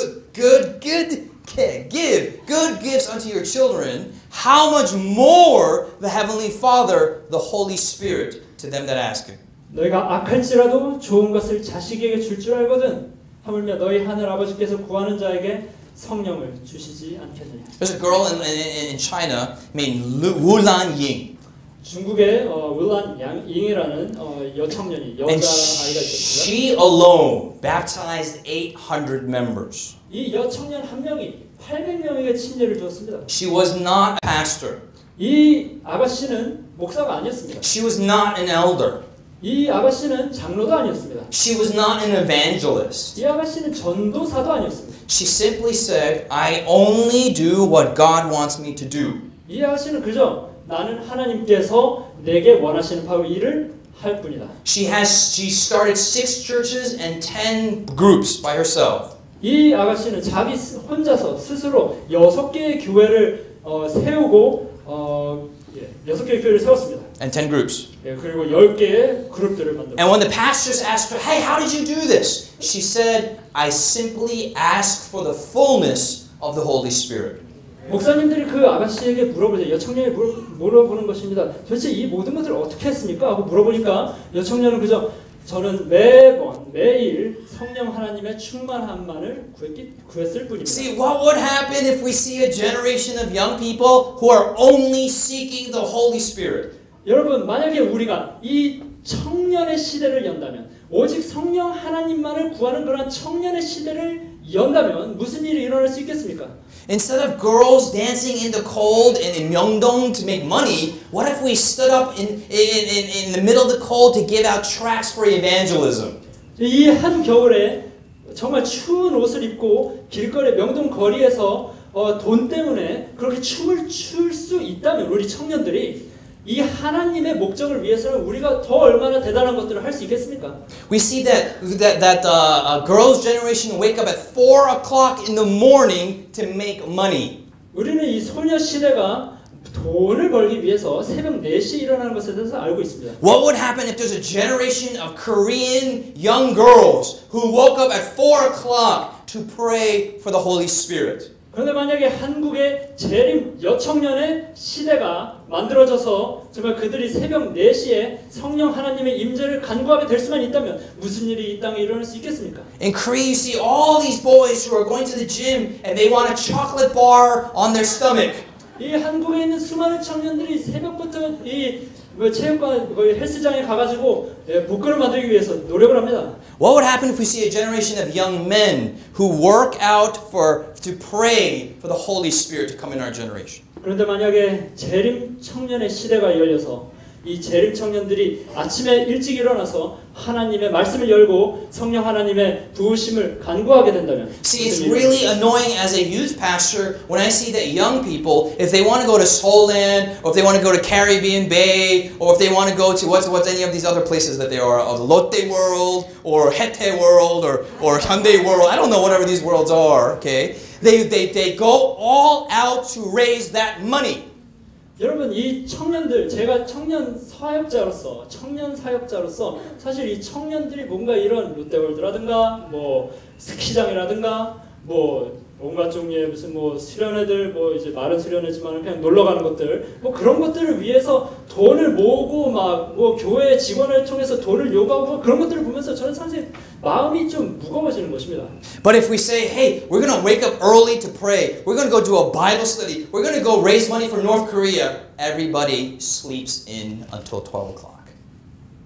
Speaker 2: good gifts unto your children, how much more the Heavenly Father, the Holy Spirit, to them that ask Him.
Speaker 3: 너희가 악할지라도 좋은 것을 자식에게 줄 알거든 하물며 너희 하늘 아버지께서 구하는 자에게 성령을 주시지 않겠느냐.
Speaker 2: There's a girl in China named Wu Lan Ying.
Speaker 3: 중국의 울란 양잉이라는 여청년이 여자
Speaker 2: And
Speaker 3: 아이가 있었습니다.
Speaker 2: she alone baptized 800 members.
Speaker 3: 이 여청년 한 명이 800명에게 침례를 주었습니다.
Speaker 2: She was not a pastor.
Speaker 3: 이 아가씨는 목사가 아니었습니다.
Speaker 2: She was not an elder.
Speaker 3: 이 아가씨는 장로도 아니었습니다.
Speaker 2: She was not an evangelist.
Speaker 3: 이 아가씨는 전도사도 아니었습니다.
Speaker 2: She simply said, I only do what God wants me to do.
Speaker 3: 이 아가씨는 그저 나는 하나님께서 내게 원하시는 바로 일을 할 뿐이다.
Speaker 2: She started 6 churches and 10 groups by herself.
Speaker 3: 이 아가씨는 자기 혼자서 스스로 6개의 교회를 세우고 6개의 교회를 세웠습니다.
Speaker 2: And 10 groups.
Speaker 3: 예, 그리고 10개의 그룹들을 만들었습니다.
Speaker 2: And when the pastors asked her, hey, how did you do this? She said, I simply asked for the fullness of the Holy Spirit.
Speaker 3: 목사님들이 그 아가씨에게 물어보죠. 여청년이 물어보는 것입니다. 도대체 이 모든 것을 어떻게 했습니까? 하고 물어보니까 여청년은 그저 저는 매일 성령 하나님의 충만함만을 구했을 뿐입니다.
Speaker 2: See, what would happen if we see a generation of young people who are only seeking the Holy Spirit?
Speaker 3: 여러분, 만약에 우리가 이 청년의 시대를 연다면, 오직 성령 하나님만을 구하는 그런 청년의 시대를 연다면 무슨 일이 일어날 수 있겠습니까?
Speaker 2: Instead of girls dancing in the cold and in Myeongdong to make money, what if we stood up in the middle of the cold to give out tracts for evangelism?
Speaker 3: 이 한 겨울에 정말 추운 옷을 입고 길거리 명동 거리에서 돈 때문에 그렇게 춤을 출 수 있다면 우리 청년들이 이 하나님의 목적을 위해서는 우리가 더 얼마나 대단한 것들을 할 수 있겠습니까?
Speaker 2: We see that girls' generation wake up at 4 o'clock in the morning to make money.
Speaker 3: 우리는 이 소녀 시대가 돈을 벌기 위해서 새벽 4시에 일어나는 것에 대해서 알고 있습니다.
Speaker 2: What would happen if there's a generation of Korean young girls who woke up at 4 o'clock to pray for the Holy Spirit?
Speaker 3: 그런데 만약에 한국의 재림 여청년의 시대가 만들어져서 정말 그들이 새벽 4시에 성령 하나님의 임재를 간구하게 될 수만 있다면 무슨 일이 이 땅에 일어날 수 있겠습니까?
Speaker 2: In Korea, you see all these boys who are going to the gym and they want a chocolate bar on their stomach.
Speaker 3: 이 한국에 있는 수많은 청년들이 새벽부터 이 체육관 거의 헬스장에 가가지고 복근을 만들기 위해서 노력을 합니다.
Speaker 2: What would happen if we see a generation of young men who work out to pray for the Holy Spirit to come in our generation?
Speaker 3: 그런데 만약에 재림 청년의 시대가 열려서 이 재림 청년들이 아침에 일찍 일어나서 하나님의 말씀을 열고 성령 하나님의 부으심을 간구하게 된다면
Speaker 2: See, it's really annoying as a youth pastor when I see that young people, if they want to go to Seoulland, or if they want to go to Caribbean Bay, or if they want to go to what's any of these other places that they are, Lotte World, or Hete World, or Hyundai World, I don't know whatever these worlds are, okay? They go all out to raise that money.
Speaker 3: 여러분 이 청년들 제가 청년 사역자로서 사실 이 청년들이 뭔가 이런 롯데월드라든가 뭐 스키장이라든가 뭐 온갖 종류의 무슨 뭐 수련회들 뭐 이제 말은 수련회지만 그냥 놀러 가는 것들 뭐 그런 것들을 위해서 돈을 모으고 막 뭐 교회 직원을 통해서 돈을 요구하고 그런 것들을 보면서 저는 사실 마음이 좀 무거워지는 것입니다.
Speaker 2: But if we say, hey, we're going to wake up early to pray, we're going to go do a Bible study, we're going to go raise money for North Korea, everybody sleeps in until 12 o'clock.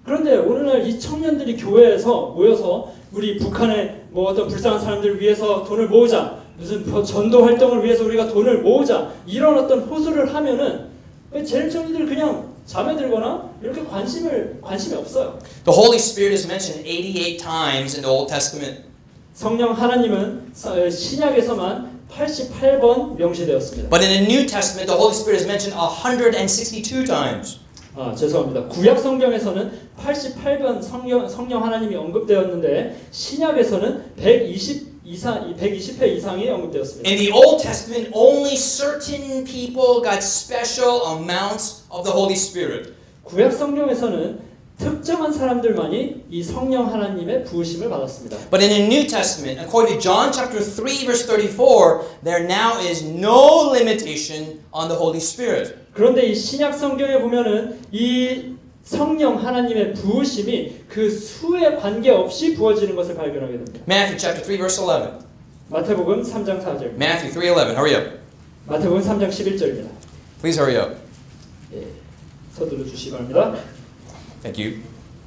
Speaker 3: 그런데 오늘날 이 청년들이 교회에서 모여서 우리 북한의 뭐 어떤 불쌍한 사람들을 위해서 돈을 모으자, 무슨 전도 활동을 위해서 우리가 돈을 모으자 이런 어떤 호소를 하면은 재림 청년들이 그냥 잠에 들거나 이렇게 관심이 없어요.
Speaker 2: The Holy Spirit is mentioned 88 times in the Old Testament.
Speaker 3: 성령 하나님은 신약에서만 88번 명시되었습니다.
Speaker 2: But in the New Testament, the Holy Spirit is mentioned 162 times.
Speaker 3: 죄송합니다. 구약 성경에서는 88번 성령 하나님이 언급되었는데 신약에서는 120회 이상이 언급되었습니다.
Speaker 2: In the Old Testament, only certain people got special amounts of the Holy Spirit.
Speaker 3: 구약 성경에서는 특정한 사람들만이 이 성령 하나님의 부으심을 받았습니다.
Speaker 2: But in the New Testament, according to John chapter 3 verse 34, there now is no limitation on the Holy Spirit.
Speaker 3: 그런데 이 신약 성경에 보면은 이 성령 하나님의 부으심이 그 수에 관계없이 부어지는 것을 발견하게 됩니다.
Speaker 2: Matthew chapter 3 verse 11.
Speaker 3: 마태복음 3장 4절.
Speaker 2: Matthew 3:11. Hurry up.
Speaker 3: 마태복음 3장 11절입니다.
Speaker 2: Please hurry up.
Speaker 3: 서둘러 주시기 바랍니다.
Speaker 2: Thank you.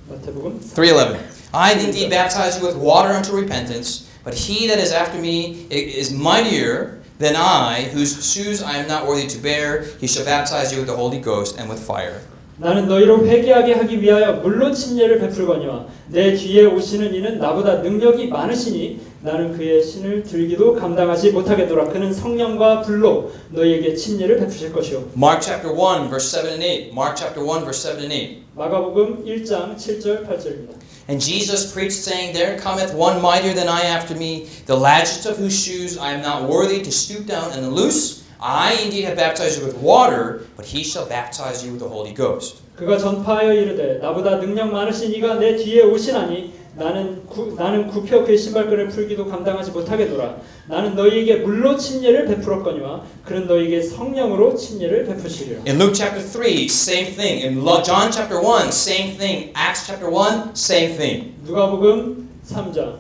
Speaker 3: 마태복음
Speaker 2: 3:11. I indeed baptize you with water unto repentance, but he that is after me is mightier than I, whose shoes I am not worthy to bear. He shall baptize you with the Holy Ghost and with fire.
Speaker 3: 나는 너희로 회개하게 하기 위하여 물로 침례를 베풀거니와 내 뒤에 오시는 이는 나보다 능력이 많으시니 나는 그의 신을 들기도 감당하지 못하겠노라. 그는 성령과 불로 너희에게 침례를 베푸실 것이요.
Speaker 2: Mark chapter 1 verse 7 and 8. Mark chapter 1 verse 7 and 8.
Speaker 3: 마가복음 1장 7절 8절입니다.
Speaker 2: And Jesus preached, saying, There cometh one mightier than I after me, the latchet of whose shoes I am not worthy to stoop down and loose. I indeed have baptized you with water, but he shall baptize you with the Holy Ghost.
Speaker 3: 그가 전파하여 이르되 나보다 능력 많으신 이가 내 뒤에 오시나니 나는 굽혀 그의 신발끈을 풀기도 감당하지 못하겠노라. 나는 너희에게 물로 침례를 베풀었거니와 그는 너희에게 성령으로 침례를 베푸시리라.
Speaker 2: In Luke chapter 3, same thing. In John chapter 1, same thing. Acts chapter 1, same thing.
Speaker 3: 누가복음 3장,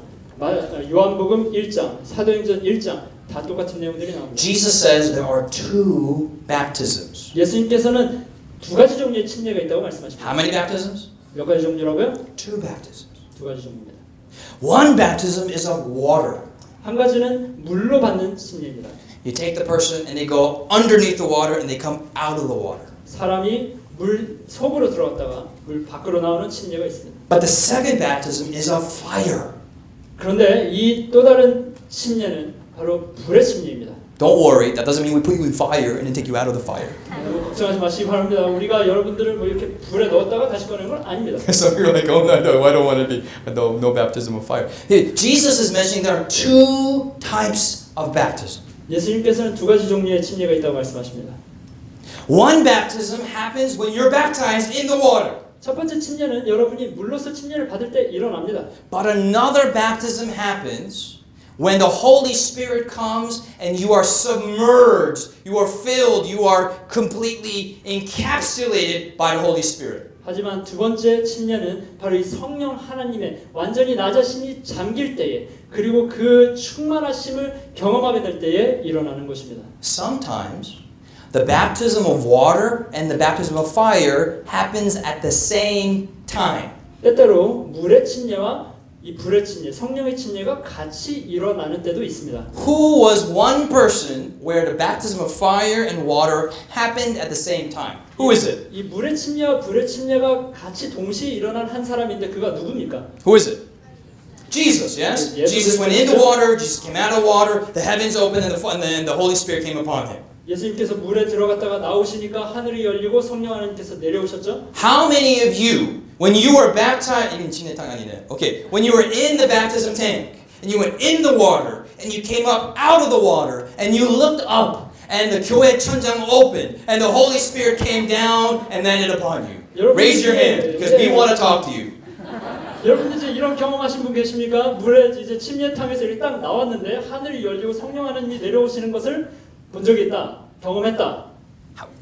Speaker 3: 요한복음 1장, 사도행전 1장 다 똑같은 내용들이 나옵니다.
Speaker 2: Jesus says there are two baptisms.
Speaker 3: 예수님께서는 두 가지 종류의 침례가 있다고 말씀하십니다.
Speaker 2: How many baptisms?
Speaker 3: 몇 가지 종류라고요?
Speaker 2: Two baptisms.
Speaker 3: 두 가지 종류입니다.
Speaker 2: One baptism is of water.
Speaker 3: 한 가지는 물로 받는 침례입니다.
Speaker 2: You take the person and they go underneath the water and they come out of the water.
Speaker 3: 사람이 물 속으로 들어갔다가 물 밖으로 나오는 침례가 있습니다.
Speaker 2: But the second baptism is of fire.
Speaker 3: 그런데 이 또 다른 침례는 바로 불의 침례입니다.
Speaker 2: Don't worry, that doesn't mean we put you in fire and then take you out of the fire.
Speaker 3: 걱정하지 마시기 바랍니다. 우리가 여러분들을 뭐 이렇게 불에 넣었다가 다시 꺼내는 건 아닙니다.
Speaker 2: Some people are like, oh no, I don't want to be, no baptism of fire. Jesus is mentioning there are two types of baptism.
Speaker 3: 예수님께서는 두 가지 종류의 침례가 있다고 말씀하십니다.
Speaker 2: One baptism happens when you're baptized in the water.
Speaker 3: 첫 번째 침례는 여러분이 물로서 침례를 받을 때 일어납니다.
Speaker 2: But another baptism happens When the Holy Spirit comes and you are submerged, you are filled, you are completely encapsulated by the Holy Spirit.
Speaker 3: 하지만 두 번째 침례는 바로 이 성령 하나님의 완전히 나 자신이 잠길 때에 그리고 그 충만하심을 경험하게 될 때에 일어나는 것입니다.
Speaker 2: Sometimes the baptism of water and the baptism of fire happens at the same time.
Speaker 3: 때때로 물의 침례와 이 불의 침례, 성령의 침례가 같이 일어나는 때도 있습니다.
Speaker 2: Who was one person where the baptism of fire and water happened at the same time? Who is it?
Speaker 3: 이 물의 침례와 불의 침례가 같이 동시에 일어난 한 사람인데 그가 누굽니까?
Speaker 2: Who is it? Jesus, yes? Jesus went into water, Jesus came out of water, the heavens opened and then the Holy Spirit came upon him.
Speaker 3: 예수님께서 물에 들어갔다가 나오시니까 하늘이 열리고 성령 하나님께서 내려오셨죠?
Speaker 2: How many of you, when you were baptized, okay, when you were in the baptism tank and you went in the water and you came up out of the water and you looked up and the 교회 천장 opened and the Holy Spirit came down and landed upon you? Raise your hand because we want to talk to you.
Speaker 3: 여러분들 이제 이런 경험하신 분 계십니까? 물에 이제 침례탕에서 이렇게 딱 나왔는데 하늘이 열리고 성령 하나님이 내려오시는 것을 본 적이 있다, 경험했다.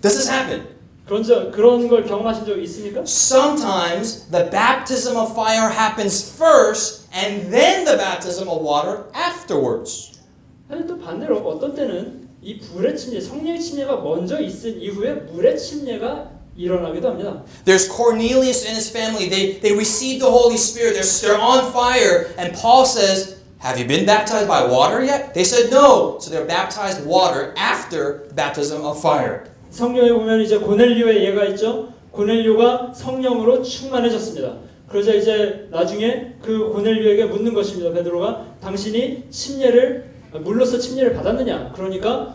Speaker 2: Does this happen?
Speaker 3: 그런 걸 경험하신 적 있습니까?
Speaker 2: Sometimes the baptism of fire happens first and then the baptism of water afterwards.
Speaker 3: 하지만 또 반대로 어떤 때는 이 불의 침례, 성령의 침례가 먼저 있은 이후에 물의 침례가 일어나기도 합니다.
Speaker 2: There's Cornelius and his family. They received the Holy Spirit. They're on fire. And Paul says, have you been baptized by water yet? They said no. So they're baptized water after the baptism of fire.
Speaker 3: 성경에 보면 이제 고넬료의 예가 있죠. 고넬료가 성령으로 충만해졌습니다. 그러자 이제 나중에 그 고넬료에게 묻는 것입니다. 베드로가 당신이 물로서 침례를 받았느냐? 그러니까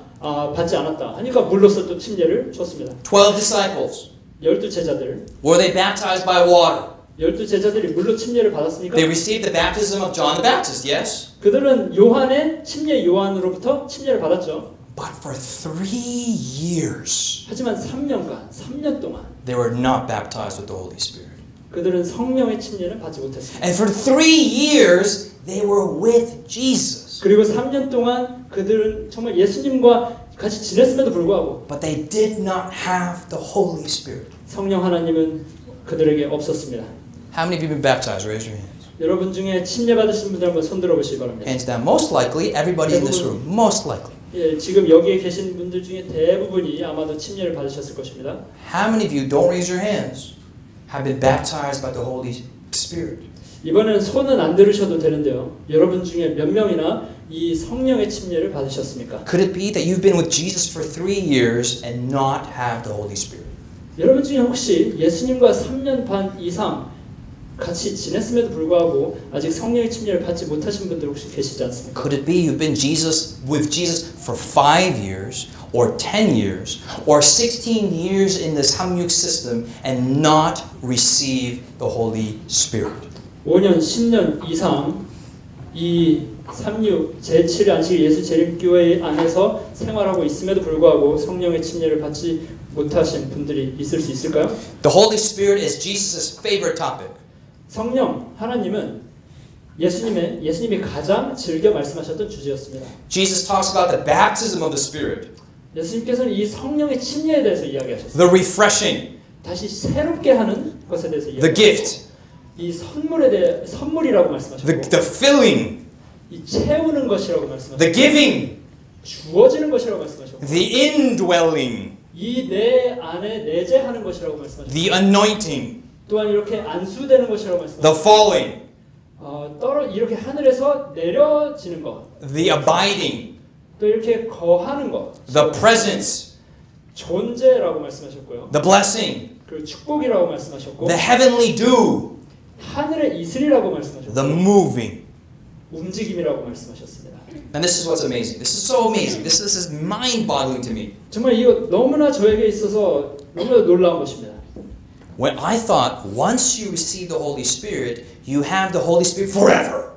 Speaker 3: 받지 않았다. 하니까 물로서 또 침례를 줬습니다.
Speaker 2: 12 disciples.
Speaker 3: 12제자들.
Speaker 2: Were they baptized by water?
Speaker 3: 12제자들이 물로 침례를 받았습니까?
Speaker 2: They received the baptism of John the Baptist, yes?
Speaker 3: 그들은 요한의 침례 요한으로부터 침례를 받았죠.
Speaker 2: But for 3 years,
Speaker 3: 하지만 3년 동안
Speaker 2: they were not baptized with the Holy Spirit.
Speaker 3: 그들은 성령의 침례를 받지 못했습니다.
Speaker 2: And for 3 years, they were with Jesus.
Speaker 3: 그리고 3년 동안 그들은 정말 예수님과 같이 지냈음에도 불구하고
Speaker 2: But they did not have the Holy Spirit.
Speaker 3: 성령 하나님은 그들에게 없었습니다.
Speaker 2: How many of you have been baptized? Raise your hands.
Speaker 3: 여러분 중에 침례 받으신 분들 한번 손 들어보시기 바랍니다.
Speaker 2: Hands down. Most likely, everybody in this room. Most likely.
Speaker 3: 예, 지금 여기에 계신 분들 중에 대부분이 아마도 침례를 받으셨을 것입니다.
Speaker 2: How many of you, don't raise your hands, have been baptized by the Holy Spirit?
Speaker 3: 이번에는 손은 안 들으셔도 되는데요. 여러분 중에 몇 명이나 이 성령의 침례를 받으셨습니까?
Speaker 2: Could it be that you've been with Jesus for 3 years and not have the Holy Spirit?
Speaker 3: 여러분 중에 혹시 예수님과 3년 반 이상 같이 지냈음에도 불구하고 아직 성령의 침례를 받지 못하신 분들 혹시 계시지 않습니까?
Speaker 2: Could it be you've been with Jesus for 5 years or 10 years or 16 years in the 삼육 system and not receive the Holy Spirit?
Speaker 3: 5년, 10년 이상 이 삼육 제7일 안식 예수 재림교회 안에서 생활하고 있음에도 불구하고 성령의 침례를 받지 못하신 분들이 있을 수 있을까요?
Speaker 2: The Holy Spirit is Jesus' favorite topic.
Speaker 3: 성령, 하나님은 예수님이 가장 즐겨 말씀하셨던 주제였습니다.
Speaker 2: Jesus talks about the baptism of the Spirit.
Speaker 3: 예수님께서는 이 성령의 침례에 대해서 이야기하셨어요.
Speaker 2: The refreshing.
Speaker 3: 다시 새롭게 하는 것에 대해서
Speaker 2: The gift.
Speaker 3: 이 선물이라고 말씀하셨고
Speaker 2: The filling.
Speaker 3: 이 채우는 것이라고 말씀하셨고
Speaker 2: The giving.
Speaker 3: 주어지는 것이라고 말씀하셨고
Speaker 2: The indwelling.
Speaker 3: 이 내 안에 내재하는 것이라고 말씀하셨고
Speaker 2: The anointing.
Speaker 3: 또한 이렇게 안수되는 것이라고 말씀하셨고
Speaker 2: The falling.
Speaker 3: 이렇게 하늘에서 내려지는 것
Speaker 2: The abiding.
Speaker 3: 또 이렇게 거하는 것
Speaker 2: The presence.
Speaker 3: 존재라고 말씀하셨고요.
Speaker 2: The blessing.
Speaker 3: 그리고 축복이라고 말씀하셨고
Speaker 2: The heavenly dew.
Speaker 3: 하늘의 이슬이라고 말씀하셨고
Speaker 2: The moving.
Speaker 3: 움직임이라고 말씀하셨습니다.
Speaker 2: And this is what's amazing. This is so amazing. This is mind-boggling to me.
Speaker 3: 정말 이거 너무나 저에게 있어서 너무나 놀라운 것입니다.
Speaker 2: When I thought once you receive the Holy Spirit, you have the Holy Spirit forever.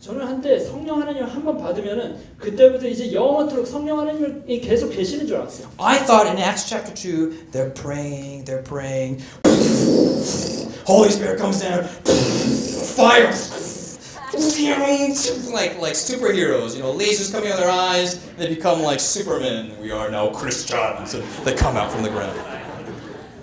Speaker 3: 저는 한때 성령 하나님을 한 번 받으면은 그때부터 이제 영원토록 성령 하나님이 계속 계시는 줄 알았어요.
Speaker 2: I thought in Acts chapter 2, they're praying. Holy Spirit comes down, fire. like superheroes, you know, lasers coming out of their eyes, and they become like Superman. We are now Christians. And they come out from the ground.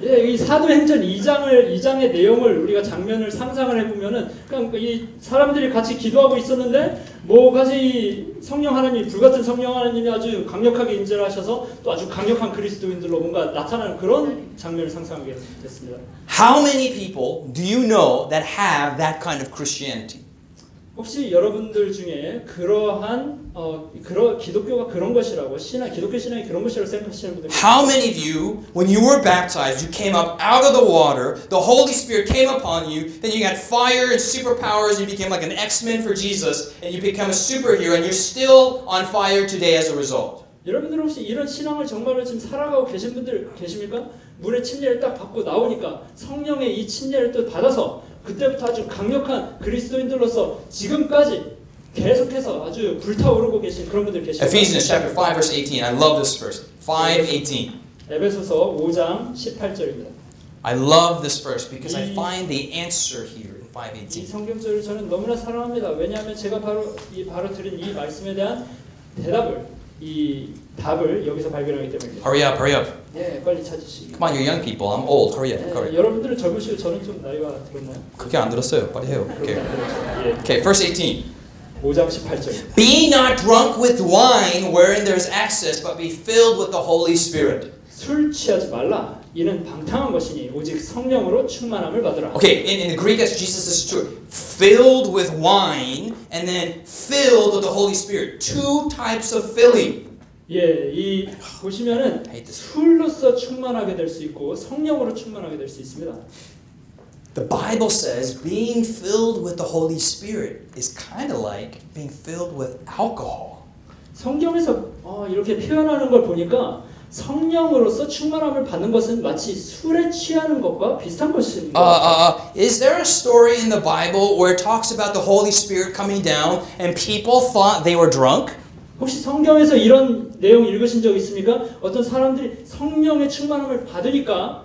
Speaker 3: 예, 이 사도행전 2장의 내용을 우리가 장면을 상상을 해보면은 그냥 이 사람들이 같이 기도하고 있었는데 뭐 같이 성령 하나님, 불같은 성령 하나님이 아주 강력하게 임재를 하셔서 또 아주 강력한 그리스도인들로 뭔가 나타나는 그런 장면을 상상하게 됐습니다.
Speaker 2: How many people do you know that have that kind of Christianity?
Speaker 3: 혹시 여러분들 중에 그러한 기독교가 그런 것이라고 기독교 신앙이 그런 것이라고 생각하시는 분들?
Speaker 2: How many of you, when you were baptized, you came up out of the water, the Holy Spirit came upon you, then you got fire and superpowers, and you became like an X-Men for Jesus, and you become a superhero, and you're still on fire today as a result?
Speaker 3: 여러분들 혹시 이런 신앙을 정말로 지금 살아가고 계신 분들 계십니까? 물의 침례를 딱 받고 나오니까 성령의 이 침례를 또 받아서 그때부터 아주 강력한 그리스도인들로서 지금까지 계속해서 아주 불타오르고 계신 그런 분들 계십니다.
Speaker 2: Ephesians chapter 5 verse 18. I love this verse. 5:18.
Speaker 3: 에베소서 5장 18절입니다.
Speaker 2: I love this verse because I find the answer here in
Speaker 3: 이
Speaker 2: 5:18.
Speaker 3: 성경절을 저는 너무나 사랑합니다. 왜냐하면 제가 바로 드린 이 말씀에 대한 답을 여기서 발견하기 때문입니다.
Speaker 2: Hurry up, hurry up.
Speaker 3: 네, 빨리 찾으시기.
Speaker 2: Come on, you're young people. I'm old. Hurry up, hurry up.
Speaker 3: 여러분들은 젊으시고 저는 좀 나이가 들었나요?
Speaker 2: 그게 안 들었어요. 빨리 해요. Okay.
Speaker 3: 예.
Speaker 2: Okay, verse 18.
Speaker 3: 5장 18절.
Speaker 2: Be not drunk with wine wherein there is excess, but be filled with the Holy Spirit.
Speaker 3: 술 취하지 말라. 이는 방탕한 것이니 오직 성령으로 충만함을 받으라.
Speaker 2: Okay, in the Greek, as Jesus is true. Filled with wine and then filled with the Holy Spirit. Two types of filling.
Speaker 3: 예, 이 보시면은 술로서 충만하게 될 수 있고 성령으로 충만하게 될 수 있습니다.
Speaker 2: The Bible says being filled with the Holy Spirit is kind of like being filled with alcohol.
Speaker 3: 성경에서 이렇게 표현하는 걸 보니까 성령으로서 충만함을 받는 것은 마치 술에 취하는 것과 비슷한 것입니다.
Speaker 2: Is there a story in the Bible where it talks about the Holy Spirit coming down and people thought they were drunk?
Speaker 3: 혹시 성경에서 이런 내용 읽으신 적 있습니까? 어떤 사람들이 성령의 충만함을 받으니까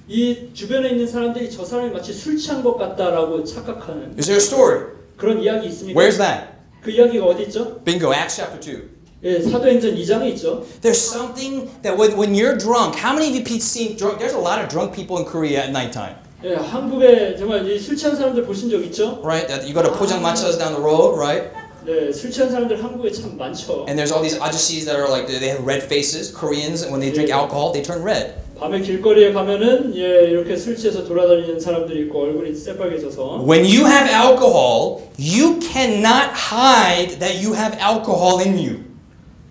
Speaker 3: 이 주변에 있는 사람들이 저 사람이 마치 술 취한 것 같다라고 착각하는
Speaker 2: Is there a story?
Speaker 3: 그런 이야기 있습니까?
Speaker 2: Where's that?
Speaker 3: 그 이야기가 어디 있죠?
Speaker 2: Bingo, Acts chapter 2.
Speaker 3: 예, 사도행전 2장에 있죠.
Speaker 2: There's something that when you're drunk, how many of you seen drunk? There's a lot of drunk people in Korea at nighttime.
Speaker 3: 예, 한국에 정말 이 술 취한 사람들 보신 적 있죠?
Speaker 2: Right? That you go to 포장마차's down the road, right?
Speaker 3: 네, 술 취한 사람들 한국에 참 많죠.
Speaker 2: And there's all these ajusis that are like they have red faces. Koreans, when they drink alcohol, they turn red.
Speaker 3: 밤에 길거리에 가면은 이렇게 술 취해서 돌아다니는 사람들이 있고 얼굴이 새빨개져서.
Speaker 2: When you have alcohol, you cannot hide that you have alcohol in you.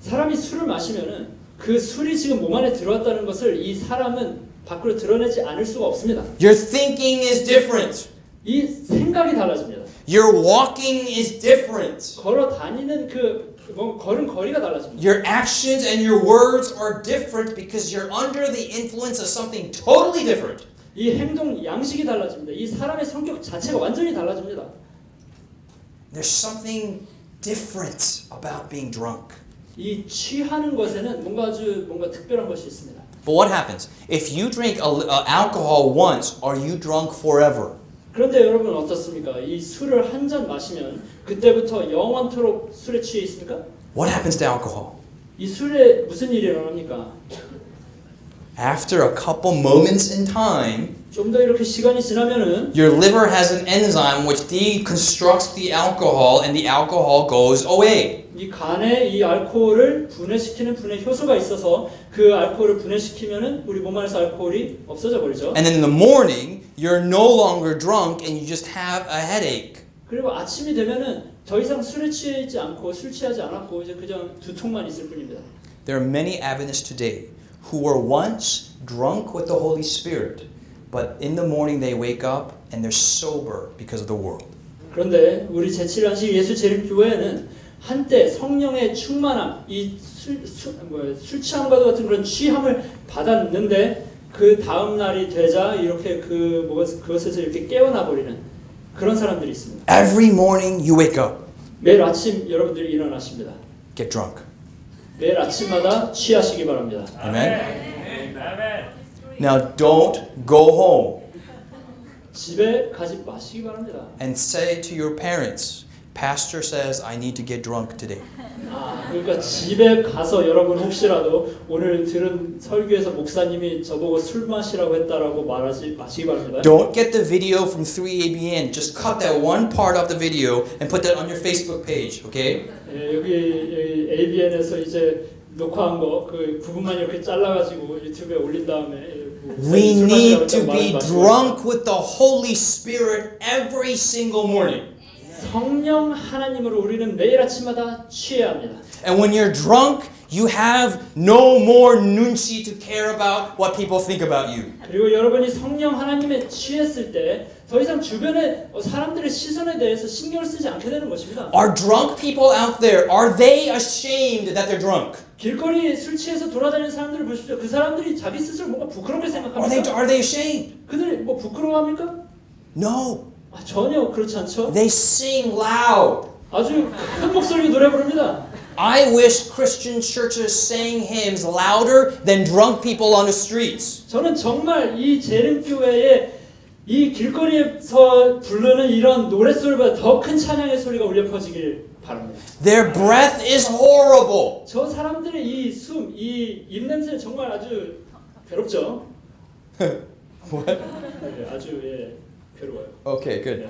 Speaker 3: 사람이 술을 마시면은 그 술이 지금 몸 안에 들어왔다는 것을 이 사람은 밖으로 드러내지 않을 수가 없습니다.
Speaker 2: Your thinking is different.
Speaker 3: 이 생각이 달라집니다.
Speaker 2: Your walking is different.
Speaker 3: 걸어 다니는 걸은 거리가 달라집니다.
Speaker 2: Your actions and your words are different because you're under the influence of something totally different.
Speaker 3: 이 행동 양식이 달라집니다. 이 사람의 성격 자체가 완전히 달라집니다.
Speaker 2: There's something different about being drunk.
Speaker 3: 이 취하는 것에는 뭔가 특별한 것이 있습니다.
Speaker 2: But what happens? If you drink alcohol once, are you drunk forever?
Speaker 3: 그런데 여러분 어떻습니까? 이 술을 한 잔 마시면 그때부터 영원토록 술에 취해 있습니까?
Speaker 2: What happens to alcohol?
Speaker 3: 이 술에 무슨 일이 일어납니까?
Speaker 2: After a couple moments in time,
Speaker 3: 좀 더 이렇게 시간이 지나면은
Speaker 2: your liver has an enzyme which deconstructs the alcohol and the alcohol goes away.
Speaker 3: 이 간에 이 알코올을 분해시키는 분해 효소가 있어서 그 알코올을 분해시키면은 우리 몸 안에서 알코올이 없어져 버리죠.
Speaker 2: And then in the morning, you're no longer drunk and you just have a headache.
Speaker 3: 그리고 아침이 되면은 더 이상 술에 취하지 않고 술 취하지 않았고 이제 그냥 두통만 있을 뿐입니다.
Speaker 2: There are many Adventists today who were once drunk with the Holy Spirit, but in the morning they wake up and they're sober because of the world.
Speaker 3: 그런데 우리 제7안식 예수 재림교회에는 한때 성령의 충만함, 이 술 취함과도 같은 그런 취함을 받았는데 그 다음 날이 되자 이렇게 그것에서 이렇게 깨어나 버리는 그런 사람들이 있습니다.
Speaker 2: Every morning you wake up,
Speaker 3: 매일 아침 여러분들이 일어나십니다.
Speaker 2: get drunk.
Speaker 3: 매일 아침마다 취하시기 바랍니다.
Speaker 2: Amen. Now don't go home
Speaker 3: 집에 가지 마시기 바랍니다.
Speaker 2: and say to your parents, Pastor says I need to get drunk today.
Speaker 3: 그러니까 집에 가서 여러분 혹시라도 오늘 들은 설교에서 목사님이 저보고 술 마시라고 했다라고 말하지 마시기 바랍니다.
Speaker 2: Don't get the video from 3ABN. Just cut that one part of the video and put that on your Facebook page, okay?
Speaker 3: 예, 여기 ABN에서 이제 녹화한 거 그 부분만 이렇게 잘라가지고 유튜브에 올린 다음에
Speaker 2: We need to be drunk with the Holy Spirit every single morning.
Speaker 3: 성령 하나님으로 우리는 매일 아침마다 취해야 합니다.
Speaker 2: And when you're drunk, you have no more nunchi to care about what people think about you.
Speaker 3: 그리고 여러분이 성령 하나님에 취했을 때 더 이상 주변의 사람들의 시선에 대해서 신경을 쓰지 않게 되는 것입니다.
Speaker 2: Are drunk people out there, are they ashamed that they're drunk?
Speaker 3: 길거리 술 취해서 돌아다니는 사람들을 보십시오. 그 사람들이 자기 스스로 뭔가 부끄럽게 생각합니까?
Speaker 2: Are they ashamed?
Speaker 3: 그들이 뭐 부끄러워합니까?
Speaker 2: No.
Speaker 3: 전혀 그렇지 않죠.
Speaker 2: They sing loud.
Speaker 3: 아주 큰 목소리로 노래 부릅니다.
Speaker 2: I wish Christian churches sang hymns louder than drunk people on the streets.
Speaker 3: 저는 정말 이 재림교회에 이 길거리에서 부르는 이런 노랫소리보다 더 큰 찬양의 소리가 울려 퍼지길 바랍니다.
Speaker 2: Their breath is horrible.
Speaker 3: 저 사람들의 이 숨, 이 입냄새는 정말 아주 괴롭죠.
Speaker 2: What?
Speaker 3: 네, 아주 괴로워요.
Speaker 2: Okay, good.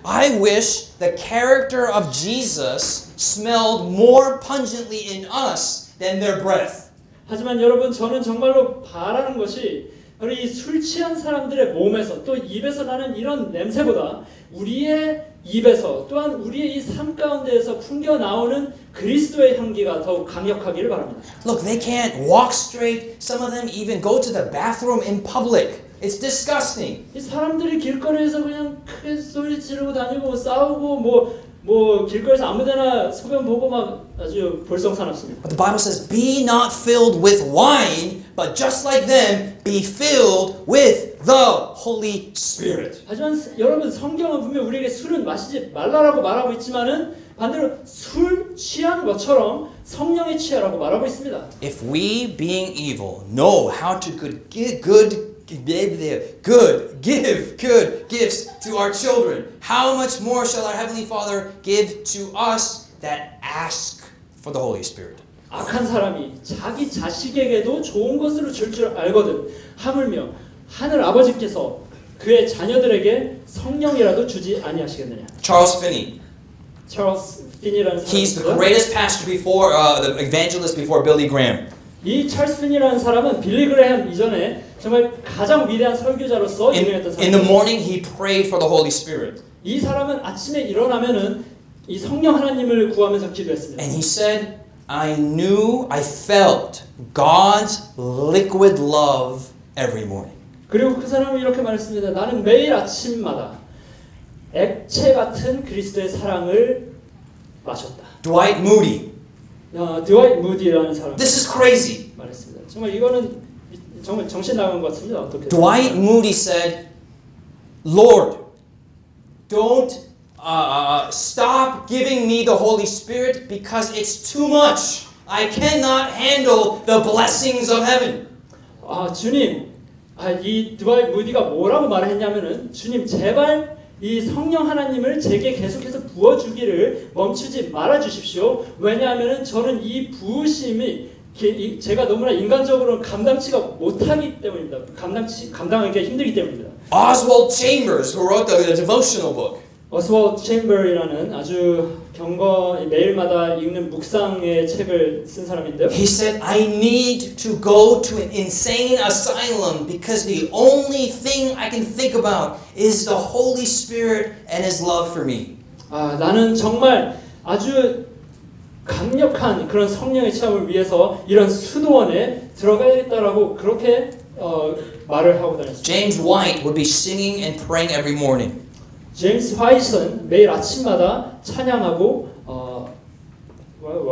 Speaker 2: I wish the character of Jesus smelled more pungently in us than their breath.
Speaker 3: 하지만 여러분 저는 정말로 바라는 것이 바로 이 술 취한 사람들의 몸에서 또 입에서 나는 이런 냄새보다 우리의 입에서 또한 우리의 이 삶 가운데에서 풍겨 나오는 그리스도의 향기가 더욱 강력하기를 바랍니다.
Speaker 2: Look, they can't walk straight. Some of them even go to the bathroom in public. It's disgusting.
Speaker 3: 이 사람들이 길거리에서 그냥 크게 소리 지르고 다니고 싸우고 뭐 길거리에서 아무데나 소변 보고 막 아주 볼썽사납습니다.
Speaker 2: But the Bible says, "Be not filled with wine, but just like them, be filled with the Holy Spirit."
Speaker 3: 하지만 여러분 성경은 분명 우리에게 술은 마시지 말라라고 말하고 있지만은 반대로 술 취한 것처럼 성령에 취하라고 말하고 있습니다.
Speaker 2: If we, being evil, know how to give good gifts to our children, how much more shall our Heavenly Father give to us that ask for the Holy Spirit?
Speaker 3: 악한 사람이 자기 자식에게도 좋은 것으로 줄 알거든 하물며 하늘 아버지께서 그의 자녀들에게 성령이라도 주지 아니하시겠느냐.
Speaker 2: Charles Finney.
Speaker 3: 찰스 피니라는 사람.
Speaker 2: He's the greatest pastor before the evangelist before Billy Graham.
Speaker 3: 이 찰스 피니라는 사람은 빌리 그레햄 이전에 정말 가장 위대한 설교자로서 유명했던 사람.
Speaker 2: In the morning, he prayed for the Holy Spirit.
Speaker 3: 이 사람은 아침에 일어나면은 이 성령 하나님을 구하면서 기도했습니다.
Speaker 2: And he said, I felt God's liquid love every morning.
Speaker 3: 그리고 그 사람은 이렇게 말했습니다. 나는 매일 아침마다 액체 같은 그리스도의 사랑을 마셨다.
Speaker 2: Dwight Moody.
Speaker 3: 드와이트 무디라는 사람.
Speaker 2: This is crazy.
Speaker 3: 말했습니다. 정말 이거는 정말 정신 나간 것 같습니다. 어떻게?
Speaker 2: Dwight Moody said, Lord, don't stop giving me the Holy Spirit because it's too much. I cannot handle the blessings of heaven.
Speaker 3: 주님, 이 드와이트 무디가 뭐라고 말했냐면은 주님 제발 이 성령 하나님을 제게 계속해서 부어주기를 멈추지 말아 주십시오. 왜냐하면은 저는 이 부으심이 제가 너무나 인간적으로 감당치가 못하기 때문입니다. 감당하기가 힘들기 때문입니다.
Speaker 2: Oswald Chambers, who wrote the devotional book.
Speaker 3: 오스월드 챔버이라는 아주 매일마다 읽는 묵상의 책을 쓴 사람인데요.
Speaker 2: He said, I need to go to an insane asylum because the only thing I can think about is the Holy Spirit and His love for me.
Speaker 3: 나는 정말 아주 강력한 그런 성령의 체험을 위해서 이런 수도원에 들어가야겠다라고 그렇게 말을 하고 다녔습니다.
Speaker 2: James White would be singing and praying every morning.
Speaker 3: 제임스 화이트는 매일 아침마다 찬양하고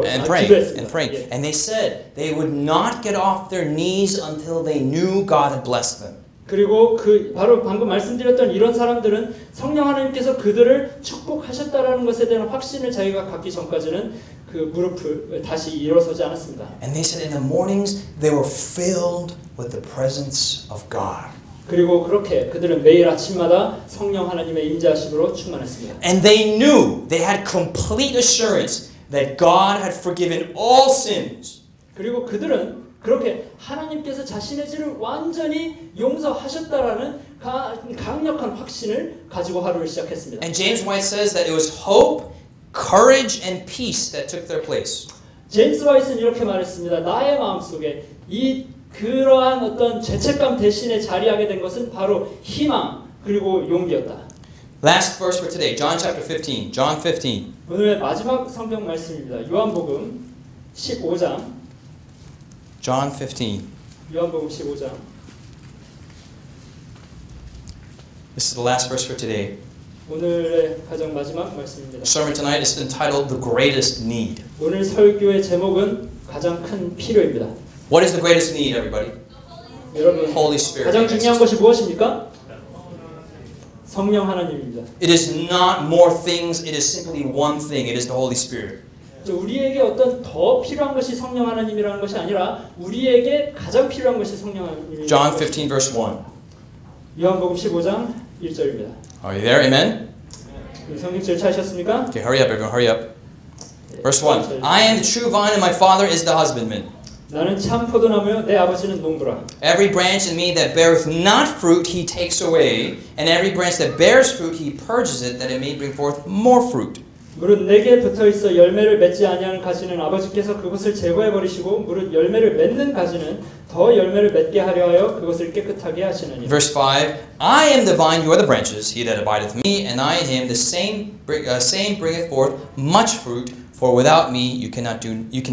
Speaker 2: and praying.
Speaker 3: 예.
Speaker 2: And they said they would not get off their knees until they knew God had blessed them.
Speaker 3: 그리고 바로 방금 말씀드렸던 이런 사람들은 성령 하나님께서 그들을 축복하셨다라는 것에 대한 확신을 자기가 갖기 전까지는 그 무릎을 다시 일어서지 않았습니다.
Speaker 2: And they said in the mornings they were filled with the presence of God.
Speaker 3: 그리고 그렇게 그들은 매일 아침마다 성령 하나님의 임재하심으로 충만했습니다.
Speaker 2: And they knew, they had complete assurance that God had forgiven all sins.
Speaker 3: 그리고 그들은 그렇게 하나님께서 자신의 죄를 완전히 용서하셨다라는 강력한 확신을 가지고 하루를 시작했습니다.
Speaker 2: And James White says that it was hope, courage, and peace that took their place.
Speaker 3: 제임스 화이트는 이렇게 말했습니다. 나의 마음속에 그러한 어떤 죄책감 대신에 자리하게 된 것은 바로 희망 그리고 용기였다.
Speaker 2: Last verse for today, John chapter 15. John 15.
Speaker 3: 오늘의 마지막 성경 말씀입니다. 요한복음 15장.
Speaker 2: John 15.
Speaker 3: 요한복음 15장.
Speaker 2: This is the last verse for today.
Speaker 3: 오늘의 가장 마지막 말씀입니다.
Speaker 2: The sermon tonight is entitled The Greatest Need.
Speaker 3: 오늘 설교의 제목은 가장 큰 필요입니다.
Speaker 2: What is the greatest need, everybody?
Speaker 3: 여러분,
Speaker 2: Holy Spirit.
Speaker 3: 가장 중요한 것이 무엇입니까? 성령 하나님입니다.
Speaker 2: It is not more things, it is simply one thing. It is the Holy Spirit.
Speaker 3: 우리에게 어떤 더 필요한 것이 성령 하나님이라는 것이 아니라 우리에게 가장 필요한 것이 성령 하나님입니다.
Speaker 2: John 15 verse 1.
Speaker 3: 요한복음 15장 1절입니다.
Speaker 2: Are you there? Amen?
Speaker 3: 성경줄 찾으셨습니까?
Speaker 2: Okay, hurry up, everyone, hurry up. Verse 1. I am the true vine and my Father is the husbandman.
Speaker 3: 나는 참 포도나무요 내 아버지는 농부라.
Speaker 2: Every branch in me that beareth not fruit he takes away, and every branch that bears fruit he purges it, that it may bring forth more fruit.
Speaker 3: 무릇 내게 붙어 있어 열매를 맺지 아니하는 가지는 아버지께서 그것을 제거해 버리시고 무릇 열매를 맺는 가지는 더 열매를 맺게 하려 하여 그것을 깨끗하게 하시느니라.
Speaker 2: Verse 5. I am the vine, you are the branches. He that abideth me, and I in him, the same bringeth forth much fruit. For without me you can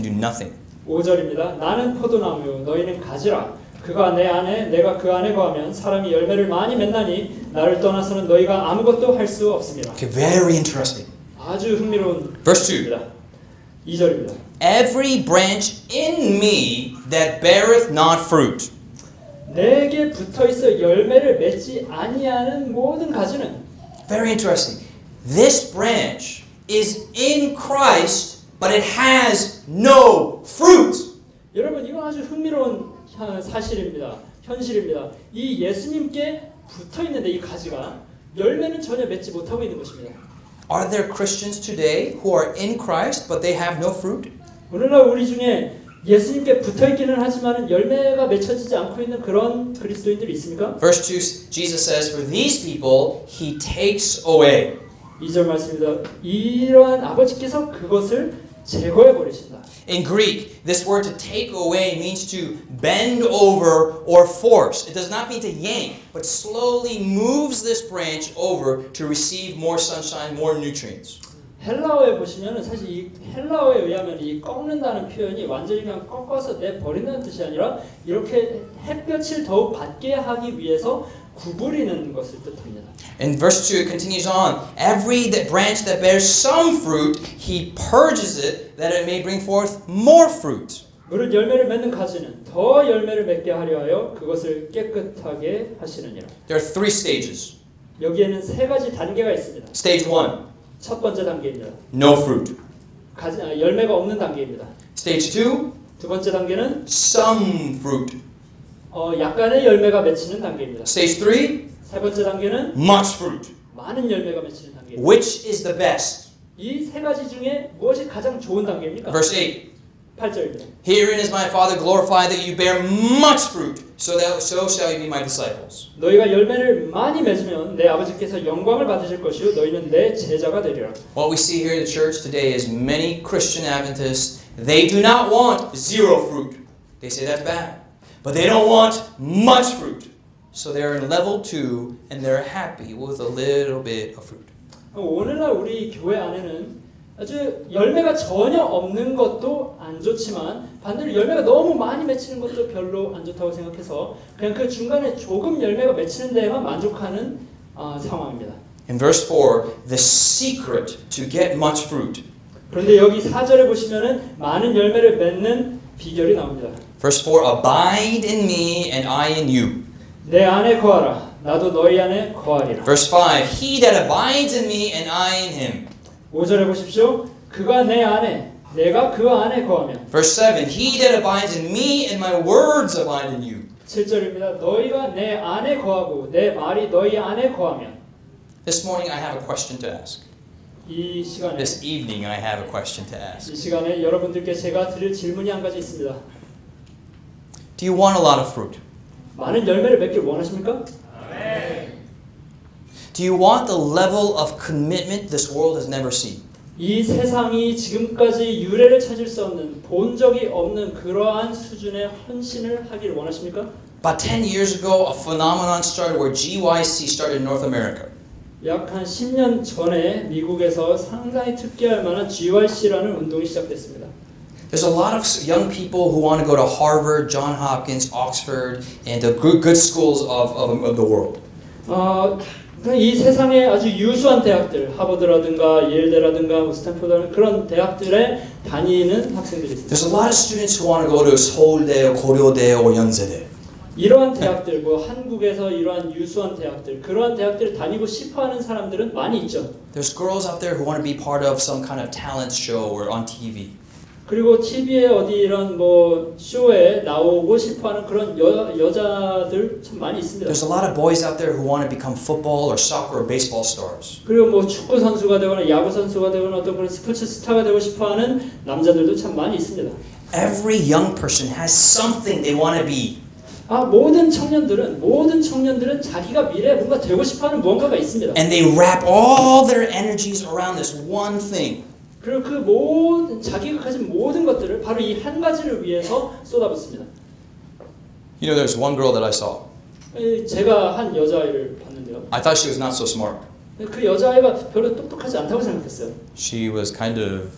Speaker 2: do nothing.
Speaker 3: 5절입니다. 나는 포도나무요 너희는 가지라. 그가 내 안에 내가 그 안에 거하면 사람이 열매를 많이 맺나니 나를 떠나서는 너희가 아무것도 할 수 없습니다.
Speaker 2: Okay, very interesting.
Speaker 3: 아주 흥미로운
Speaker 2: Verse 2.
Speaker 3: 2절입니다.
Speaker 2: Every branch in me that beareth not fruit.
Speaker 3: 내게 붙어 있어 열매를 맺지 아니하는 모든 가지는
Speaker 2: Very interesting. This branch is in Christ, but it has no fruit.
Speaker 3: 여러분 이건 아주 흥미로운 사실입니다. 현실입니다. 이 예수님께 붙어 있는데 이 가지가 열매는 전혀 맺지 못하고 있는 것입니다.
Speaker 2: Are there Christians today who are in Christ, but they have no fruit?
Speaker 3: 오늘날 우리 중에 예수님께 붙어 있기는 하지만 열매가 맺혀지지 않고 있는 그런 그리스도인들이 있습니까?
Speaker 2: Verse 2, Jesus says, For these people he takes away.
Speaker 3: 2절 말씀입니다. 이러한 아버지께서 그것을 제거해 버리신다.
Speaker 2: In Greek, this word to take away means to bend over or force. It does not mean to yank, but slowly moves this branch over to receive more sunshine, more nutrients.
Speaker 3: 헬라어에 보시면은 사실 이 헬라어에 의하면 이 꺾는다는 표현이 완전히 그냥 꺾어서 내 버린다는 뜻이 아니라 이렇게 햇볕을 더욱 받게 하기 위해서 구부리는 것을 뜻합니다.
Speaker 2: And verse 2 continues on. Every branch that bears some fruit, he purges it that it may bring forth more fruit.
Speaker 3: 무릇 열매를 맺는 가지는 더 열매를 맺게 하려 하여 그것을 깨끗하게 하시느니라.
Speaker 2: There are three stages.
Speaker 3: 여기에는 세 가지 단계가 있습니다.
Speaker 2: Stage 1,
Speaker 3: 첫 번째 단계입니다.
Speaker 2: no fruit.
Speaker 3: 열매가 없는 단계입니다.
Speaker 2: Stage 2,
Speaker 3: 두 번째 단계는
Speaker 2: some fruit.
Speaker 3: 약간의 열매가 맺히는 단계입니다.
Speaker 2: Stage 3,
Speaker 3: 세 번째 단계는
Speaker 2: much fruit.
Speaker 3: 많은 열매가 맺히는 단계입니다.
Speaker 2: Which is the best?
Speaker 3: 이 세 가지 중에 무엇이 가장 좋은 단계입니까?
Speaker 2: Verse 8.
Speaker 3: 8절입니다.
Speaker 2: Herein is my Father glorified that you bear much fruit, so shall you be my disciples.
Speaker 3: 너희가 열매를 많이 맺으면 내 아버지께서 영광을 받으실 것이요 너희는 내 제자가 되리라.
Speaker 2: What we see here in the church today is many Christian Adventists, they do not want zero fruit. They say that's bad. But they don't want much fruit. So they're in level 2 and they're happy with a little bit of fruit.
Speaker 3: 오늘날 우리 교회 안에는 아주 열매가 전혀 없는 것도 안 좋지만 반대로 열매가 너무 많이 맺히는 것도 별로 안 좋다고 생각해서 그냥 그 중간에 조금 열매가 맺히는 데에만 만족하는 상황입니다.
Speaker 2: In verse 4, the secret to get much fruit.
Speaker 3: 그런데 여기 4절에 보시면은 많은 열매를 맺는 비결이 나옵니다.
Speaker 2: Verse 4, abide in me and I in you.
Speaker 3: 내 안에 거하라. 나도 너희 안에 거하리라.
Speaker 2: Verse 5, he that abides in me and I in him.
Speaker 3: 5절에 보십시오. 그가 내 안에, 내가 그 안에 거하면.
Speaker 2: Verse 7, he that abides in me and my words abide in you.
Speaker 3: 7절입니다. 너희가 내 안에 거하고 내 말이 너희 안에 거하면.
Speaker 2: This morning I have a question to ask.
Speaker 3: 이 시간에
Speaker 2: This evening I have a question to ask.
Speaker 3: 이 시간에 여러분들께 제가 드릴 질문이 한 가지 있습니다.
Speaker 2: Do you want a lot of fruit?
Speaker 3: 많은 열매를 맺길 원하십니까?
Speaker 2: Do you want the level of commitment this world has never seen?
Speaker 3: 이 세상이 지금까지 유례를 찾을 수 없는 본 적이 없는 그러한 수준의 헌신을 하길 원하십니까?
Speaker 2: About 10 years ago, a phenomenon started where GYC started in North America.
Speaker 3: 약 한 10년 전에 미국에서 상당히 특기할 만한 GYC라는 운동이 시작됐습니다.
Speaker 2: There's a lot of young people who want to go to Harvard, Johns Hopkins, Oxford, and the good schools of the world.
Speaker 3: 이 세상의 아주 유수한 대학들, 하버드라든가 예일대라든가 스탠포드 그런 대학들에 다니는 학생들이 있습니다.
Speaker 2: There's a lot of students who want to go to 서울대, 고려대, or 연세대.
Speaker 3: 이러한 대학들, 뭐 한국에서 이러한 유수한 대학들, 그러한 대학들을 다니고 싶어하는 사람들은 많이 있죠.
Speaker 2: There's girls out there who want to be part of some kind of talent show or on TV.
Speaker 3: 그리고 TV에 어디 이런 뭐 쇼에 나오고 싶어하는 그런 여자들 참 많이 있습니다.
Speaker 2: There's a lot of boys out there who want to become football or soccer or baseball stars.
Speaker 3: 그리고 뭐 축구 선수가 되거나 야구 선수가 되거나 어떤 그런 스포츠 스타가 되고 싶어하는 남자들도 참 많이 있습니다.
Speaker 2: Every young person has something they want to be.
Speaker 3: 모든 청년들은 자기가 미래에 뭔가 되고 싶어하는 무언가가 있습니다.
Speaker 2: And they wrap all their energies around this one thing.
Speaker 3: 그리고 그 모든 자기가 가진 모든 것들을 바로 이 한 가지를 위해서 쏟아붓습니다.
Speaker 2: You know, there's one girl that I saw.
Speaker 3: 제가 한 여자아이를 봤는데요.
Speaker 2: I thought she was not so smart.
Speaker 3: 그 여자아이가 별로 똑똑하지 않다고 생각했어요.
Speaker 2: She was kind of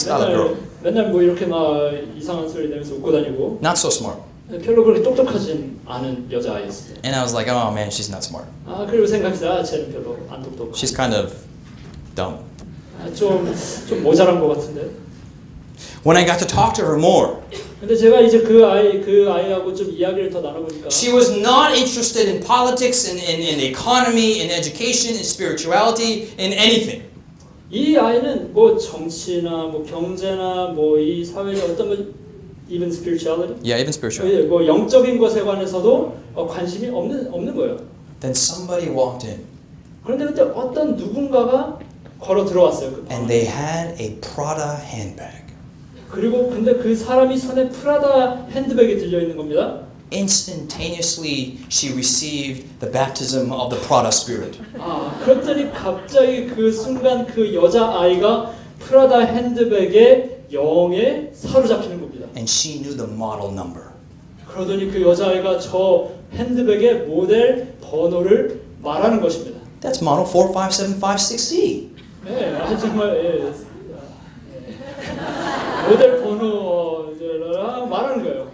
Speaker 2: not a girl.
Speaker 3: 맨날 뭐 이렇게 막 이상한 소리 내면서 웃고 다니고.
Speaker 2: Not so smart.
Speaker 3: 별로 그렇게 똑똑하진 않은 여자아이였어요.
Speaker 2: And I was like, oh man, she's not smart.
Speaker 3: 그리고 생각했어요. 쟤는 별로 안 똑똑해.
Speaker 2: She's kind of dumb.
Speaker 3: 좀 모자란 것 같은데.
Speaker 2: When I got to talk to her more,
Speaker 3: 근데 제가 이제 그 아이하고 좀 이야기를 더 나눠보니까
Speaker 2: she was not interested in politics, in economy, in education, in spirituality, in anything.
Speaker 3: 이 아이는 뭐 정치나 뭐 경제나 뭐 이 사회의 어떤 뭐 even spirituality,
Speaker 2: Yeah, even spirituality.
Speaker 3: 뭐 영적인 것에 관해서도 관심이 없는 거예요.
Speaker 2: Then somebody walked in,
Speaker 3: 그런데 그때 어떤 누군가가 걸어 들어왔어요. 그
Speaker 2: and they had a Prada handbag.
Speaker 3: 그리고 근데 그 사람이 손에 프라다 핸드백이 들려 있는 겁니다.
Speaker 2: Instantaneously, she received the baptism of the Prada spirit.
Speaker 3: 그랬더니 갑자기 그 순간 그 여자아이가 프라다 핸드백의 영에 사로잡히는 겁니다.
Speaker 2: And she knew the model number.
Speaker 3: 그러더니 그 여자아이가 저 핸드백의 모델 번호를 말하는 것입니다.
Speaker 2: That's model 45756C.
Speaker 3: 네, 정말 모델 번호랑 말하는 거예요.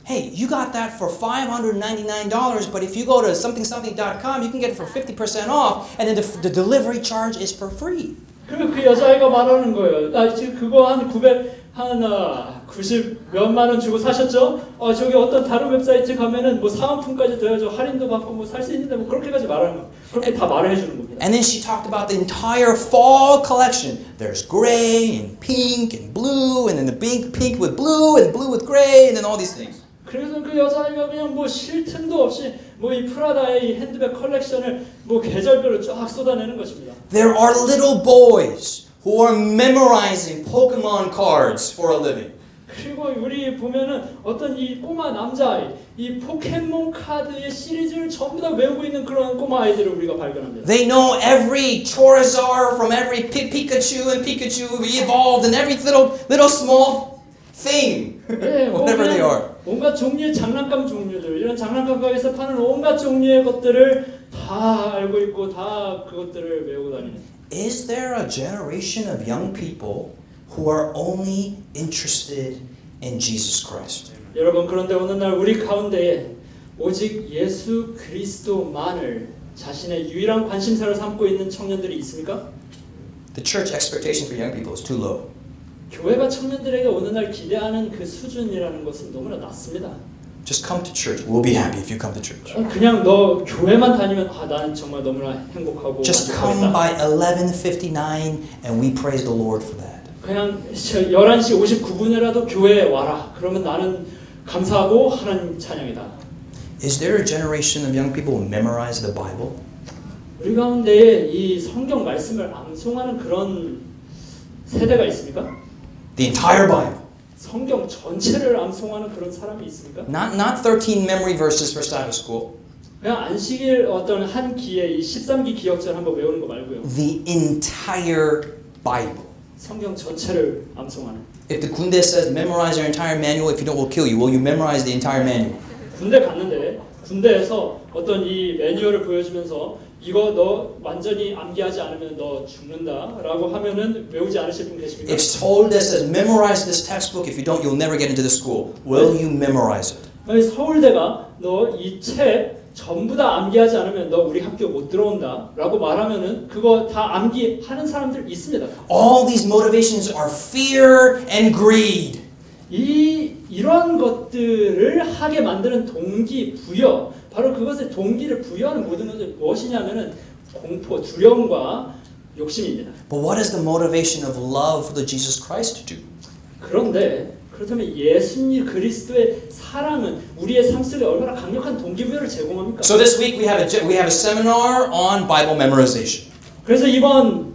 Speaker 2: Hey, you got that for $599, but if you go to something.com, you can get it for 50% off, and then the delivery charge is for free.
Speaker 3: 그리고 그 여자아이가 말하는 거예요. 지금 그거 한 90 몇만 원 주고 사셨죠? 저기 어떤 다른 웹사이트 가면은 뭐 사은품까지 더해서 할인도 받고 뭐 살 수 있는데 뭐 그렇게까지 말하는 거. 그렇게 다 말을 해주는 겁니다.
Speaker 2: And then she talked about the entire fall collection. There's gray and pink and blue, and then the pink with blue and blue with gray, and then all these things.
Speaker 3: 그래서 그 여자아이가 그냥 뭐 쉴 틈도 없이 뭐 이 프라다의 이 핸드백 컬렉션을 뭐 계절별로 쫙 쏟아내는 것입니다.
Speaker 2: There are little boys who are memorizing Pokemon cards for a living.
Speaker 3: 그리고 우리 보면은 어떤 이 꼬마 남자아이, 이 포켓몬 카드의 시리즈를 전부 다 외우고 있는 그런 꼬마 아이들을 우리가 발견합니다.
Speaker 2: They know every Charizard from every Pikachu and Pikachu evolved and every little small thing, whatever they are.
Speaker 3: 온갖 종류의 장난감 종류들, 이런 장난감 가게에서 파는 온갖 종류의 것들을 다 알고 있고 다 그것들을 외우고 다니는.
Speaker 2: Is there a generation of young people who are only interested in Jesus Christ?
Speaker 3: 여러분, 그런데 어느 날 우리 가운데에 오직 예수 그리스도만을 자신의 유일한 관심사로 삼고 있는 청년들이 있습니까?
Speaker 2: The church expectation for young people is too low.
Speaker 3: 교회가 청년들에게 어느 날 기대하는 그 수준이라는 것은 너무나 낮습니다.
Speaker 2: Just come to church. We'll be happy if you come to church.
Speaker 3: 그냥 너 교회만 다니면 나는 정말 너무나 행복하고
Speaker 2: Just come by 11:59 and we praise the Lord for that.
Speaker 3: 그냥 11시 59분이라도 교회에 와라. 그러면 나는 감사하고 하나님 찬양이다.
Speaker 2: Is there a generation of young people who memorize the Bible?
Speaker 3: 우리 가운데 이 성경 말씀을 암송하는 그런 세대가 있습니까?
Speaker 2: The entire Bible.
Speaker 3: 성경 전체를 암송하는 그런 사람이 있습니까?
Speaker 2: Not 13 memory verses for Sabbath school.
Speaker 3: 그냥 안식일 어떤 한 기에 이 13기 기억절 한번 외우는 거 말고요.
Speaker 2: The entire Bible.
Speaker 3: 성경 전체를 암송하는.
Speaker 2: If the 군대 says memorize your entire manual, if you don't, we'll kill you. Will you memorize the entire manual?
Speaker 3: 군대 갔는데 군대에서 어떤 이 매뉴얼을 보여주면서 이거 너 완전히 암기하지 않으면 너 죽는다라고 하면은 외우지 않으실 분 계십니까?
Speaker 2: If Seoul says memorize this textbook, if you don't, you'll never get into the school. Will you memorize it?
Speaker 3: 아니, 서울대가 너 이 책 전부 다 암기하지 않으면 너 우리 학교 못 들어온다라고 말하면은 그거 다 암기하는 사람들 있습니다.
Speaker 2: All these motivations are fear and greed.
Speaker 3: 이런 것들을 하게 만드는 동기 부여, 바로 그것을 동기를 부여하는 모든 것은 무엇이냐면은 공포, 두려움과 욕심입니다.
Speaker 2: But what is the motivation of love for the Jesus Christ to do?
Speaker 3: 그런데 그렇다면 예수님 그리스도의 사랑은 우리의 삶 속에 얼마나 강력한 동기부여를 제공합니까?
Speaker 2: So this week we have a seminar on Bible memorization.
Speaker 3: 그래서 이번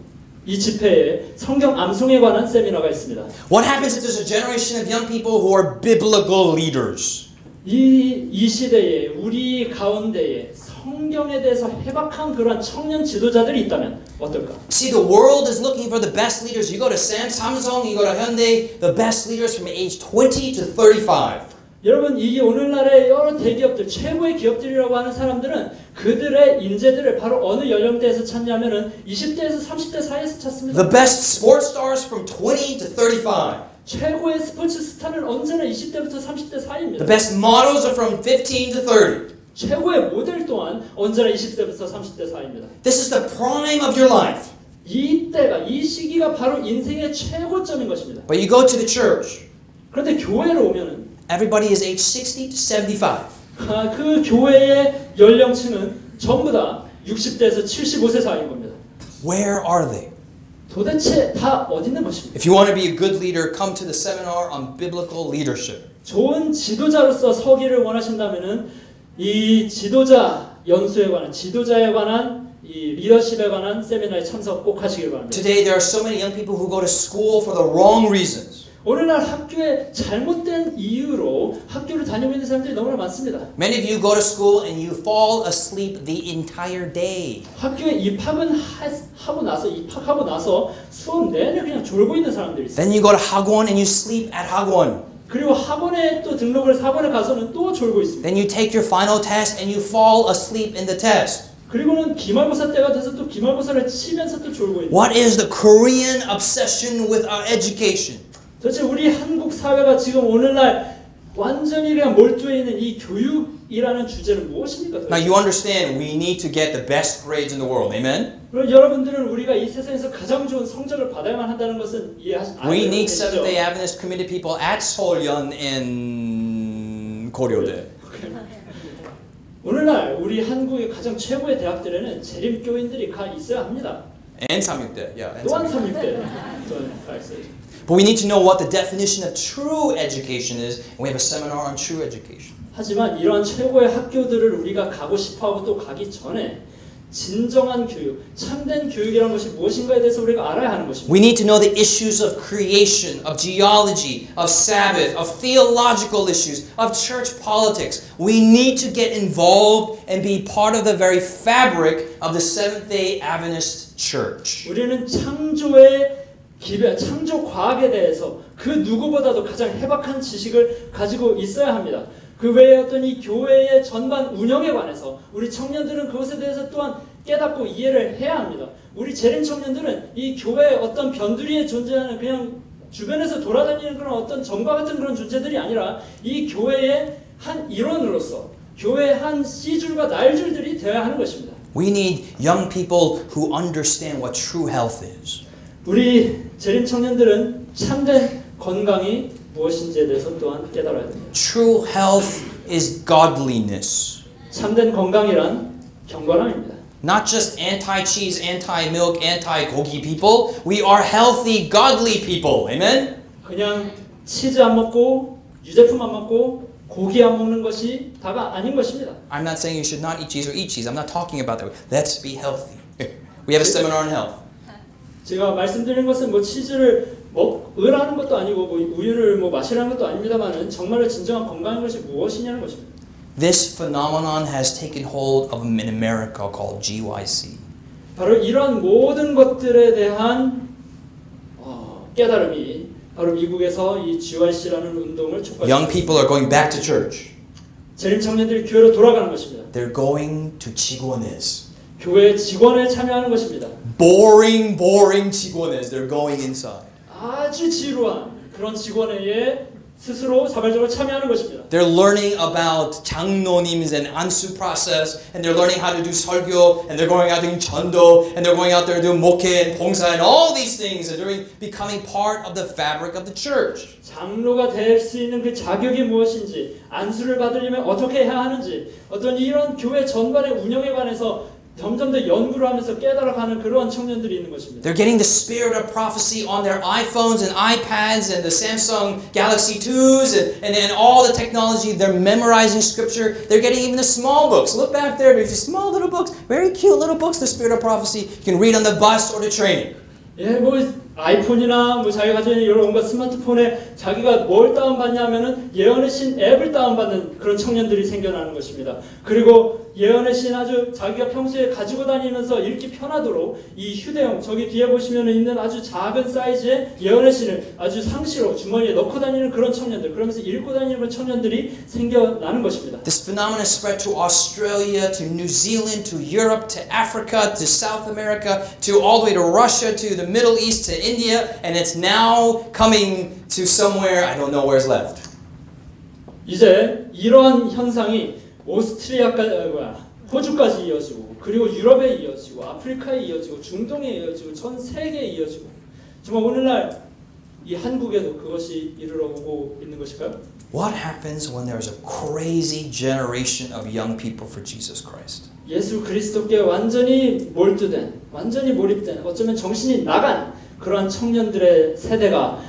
Speaker 3: 이 집회에 성경 암송에 관한 세미나가 있습니다.
Speaker 2: What happens if there's a generation of young people who are biblical leaders?
Speaker 3: 이 시대에 우리 가운데에 성경에 대해서 해박한 그러한 청년 지도자들이 있다면 어떨까?
Speaker 2: See, the world is looking for the best leaders. You go to Samsung, you go to Hyundai, the best leaders from age 20 to 35.
Speaker 3: 여러분, 이게 오늘날의 여러 대기업들, 최고의 기업들이라고 하는 사람들은 그들의 인재들을 바로 어느 연령대에서 찾냐면은 20대에서 30대 사이에서 찾습니다.
Speaker 2: The best sports stars from 20 to 35.
Speaker 3: 최고의 스포츠 스타는 언제나 20대부터 30대 사이입니다.
Speaker 2: The best models are from 15 to 30.
Speaker 3: 최고의 모델 또한 언제나 20대부터 30대 사이입니다.
Speaker 2: This is the prime of your life.
Speaker 3: 이 시기가 바로 인생의 최고점인 것입니다.
Speaker 2: But you go to the church.
Speaker 3: 그런데 교회로 오면은
Speaker 2: Everybody is age 60 to 75.
Speaker 3: 그 교회의 연령층은 전부 다 60대에서 75세 사이인 겁니다.
Speaker 2: Where are they?
Speaker 3: 도대체 다 어디 있는 것입니까?
Speaker 2: If you want to be a good leader, come to the seminar on biblical leadership.
Speaker 3: 좋은 지도자로서 서기를 원하신다면은 이 지도자 연수에 관한 지도자에 관한 이 리더십에 관한 세미나에 참석 꼭 하시길 바랍니다.
Speaker 2: Today there are so many young people who go to school for the wrong reasons.
Speaker 3: 오늘날 학교에 잘못된 이유로 학교를 다니고 있는 사람들이 너무나 많습니다.
Speaker 2: Many of you go to school and you fall asleep the entire day.
Speaker 3: 학교에 입학하고 나서 수업 내내 그냥 졸고 있는 사람들이 있어요.
Speaker 2: Then you go to 학원 and you sleep at 학원.
Speaker 3: 그리고 학원에 또 등록을 학원에 가서는 또 졸고 있습니다.
Speaker 2: Then you take your final test and you fall asleep in the test.
Speaker 3: 그리고는 기말고사 때가 돼서 또 기말고사를 치면서 또 졸고 있는.
Speaker 2: What is the Korean obsession with our education?
Speaker 3: 도대체 우리 한국 사회가 지금 오늘날 완전히 그냥 몰두해 있는 이 교육이라는 주제는 무엇입니까?
Speaker 2: Now you understand we need to get the best grades in the world. Amen?
Speaker 3: 그럼 여러분들은 우리가 이 세상에서 가장 좋은 성적을 받아야만 한다는 것은 이해하시죠?
Speaker 2: We need Seventh-day Adventist committed people at Seoul-yeon and 고려대.
Speaker 3: 오늘날 우리 한국의 가장 최고의 대학들에는 재림교인들이 가 있어야 합니다.
Speaker 2: And 삼육대. Yeah, and
Speaker 3: 또한
Speaker 2: 삼육대.
Speaker 3: 3육대 또한 가 있어야죠.
Speaker 2: But we need to know what the definition of true education is, and we have a seminar on true education.
Speaker 3: 하지만 이러한 최고의 학교들을 우리가 가고 싶어하고 또 가기 전에 진정한 교육, 참된 교육이라는 것이 무엇인가에 대해서 우리가 알아야 하는 것입니다.
Speaker 2: We need to know the issues of creation, of geology, of Sabbath, of theological issues, of church politics. We need to get involved and be part of the very fabric of the Seventh-day Adventist Church.
Speaker 3: 우리는 창조의 기배, 창조 과학에 대해서 그 누구보다도 가장 해박한 지식을 가지고 있어야 합니다. 그 외에 어떤 이 교회의 전반 운영에 관해서 우리 청년들은 그것에 대해서 또한 깨닫고 이해를 해야 합니다. 우리 재림 청년들은 이 교회의 어떤 변두리에 존재하는 그냥 주변에서 돌아다니는 그런 어떤 정과 같은 그런 존재들이 아니라 이 교회의 한 일원으로서 교회의 한 씨줄과 날줄들이 되어야 하는 것입니다.
Speaker 2: We need young people who understand what true health is.
Speaker 3: 우리 재림 청년들은 참된 건강이 무엇인지에 대해서 또한 깨달아야 됩니다.
Speaker 2: True health is godliness.
Speaker 3: 참된 건강이란 경건함입니다.
Speaker 2: Not just anti-cheese, anti-milk, anti-고기 people. We are healthy, godly people. Amen?
Speaker 3: 그냥 치즈 안 먹고 유제품 안 먹고 고기 안 먹는 것이 다가 아닌 것입니다.
Speaker 2: I'm not saying you should not eat cheese or eat cheese. I'm not talking about that. Let's be healthy. We have a seminar on health.
Speaker 3: 제가 말씀드리는 것은 뭐 치즈를 먹으라는 것도 아니고 뭐 우유를 뭐 마시라는 것도 아닙니다만은 정말로 진정한 건강한 것이 무엇이냐는 것입니다.
Speaker 2: This phenomenon has taken hold of in America called GYC.
Speaker 3: 바로 이런 모든 것들에 대한 깨달음이 바로 미국에서 이 GYC라는 운동을 촉발했습니다.
Speaker 2: Young people are going back to church.
Speaker 3: 재림 청년들이 교회로 돌아가는 것입니다.
Speaker 2: They're going to 직원회s.
Speaker 3: 교회 직원에 참여하는 것입니다.
Speaker 2: Boring 직원회s. They're going inside.
Speaker 3: 아주 지루한 그런 직원회에 스스로 자발적으로 참여하는 것입니다.
Speaker 2: They're learning about 장로님's and 안수 process, and they're learning how to do 설교, and they're going out doing 전도, and they're going out there doing 목회 and 봉사, and all these things are becoming part of the fabric of the church.
Speaker 3: 장로가 될 수 있는 그 자격이 무엇인지, 안수를 받으려면 어떻게 해야 하는지, 어떤 이런 교회 전반의 운영에 관해서 점점 더 연구를 하면서 깨달아가는 그러한 청년들이 있는 것입니다.
Speaker 2: They're getting the spirit of prophecy on their iPhones and iPads and the Samsung Galaxy 2s and all the technology. They're memorizing scripture. They're getting even the small books. Look back there. There's these small little books. Very cute little books, the spirit of prophecy. You can read on the bus or the train.
Speaker 3: 예, 뭐 아이폰이나 뭐 자기가 가지고 있는 여러 온갖 스마트폰에 자기가 뭘 다운받냐면은 예언의 신 앱을 다운받는 그런 청년들이 생겨나는 것입니다. 그리고 예언의 신 아주 자기가 평소에 가지고 다니면서 읽기 편하도록 이 휴대용 저기 뒤에 보시면 있는 아주 작은 사이즈의 예언의 신을 아주 상시로 주머니에 넣고 다니는 그런 청년들, 그러면서 읽고 다니는 그런 청년들이 생겨나는 것입니다.
Speaker 2: This phenomenon spread to Australia, to New Zealand, to Europe, to Africa, to South America, to all the way to Russia, to the Middle East, to India, and it's now coming to somewhere I don't know where's left.
Speaker 3: 이제 이러한 현상이 호주까지 이어지고 그리고 유럽에 이어지고 아프리카에 이어지고 중동에 이어지고 전 세계에 이어지고 정말 오늘날 이 한국에도 그것이 이르러오고 있는 것일까요?
Speaker 2: What happens when there's a crazy generation of young people for Jesus Christ?
Speaker 3: 예수 그리스도께 완전히 몰두된, 완전히 몰입된, 어쩌면 정신이 나간 그러한 청년들의 세대가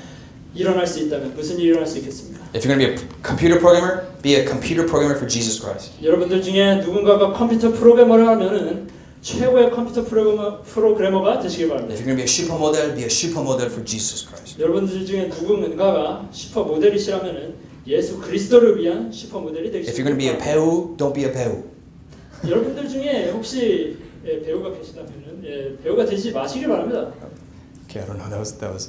Speaker 3: 일어날 수 있다면 무슨 일이 일어날 수 있겠습니까?
Speaker 2: If you're going to be a computer programmer, be a computer programmer for Jesus Christ.
Speaker 3: 여러분들 중에 누군가가 컴퓨터 프로그래머를 하면은 최고의 컴퓨터 프로그래머가 되시길 바랍니다.
Speaker 2: If you're going to be a supermodel for Jesus Christ.
Speaker 3: 여러분들 중에 누군가가 슈퍼모델이시라면은 예수 그리스도를 위한 슈퍼모델이 되시길
Speaker 2: If you're going to be a
Speaker 3: 바랍니다.
Speaker 2: 배우, don't be a 배우.
Speaker 3: 여러분들 중에 혹시 배우가 계시다면은 배우가 되지 마시길 바랍니다.
Speaker 2: Okay, I don't know. That was.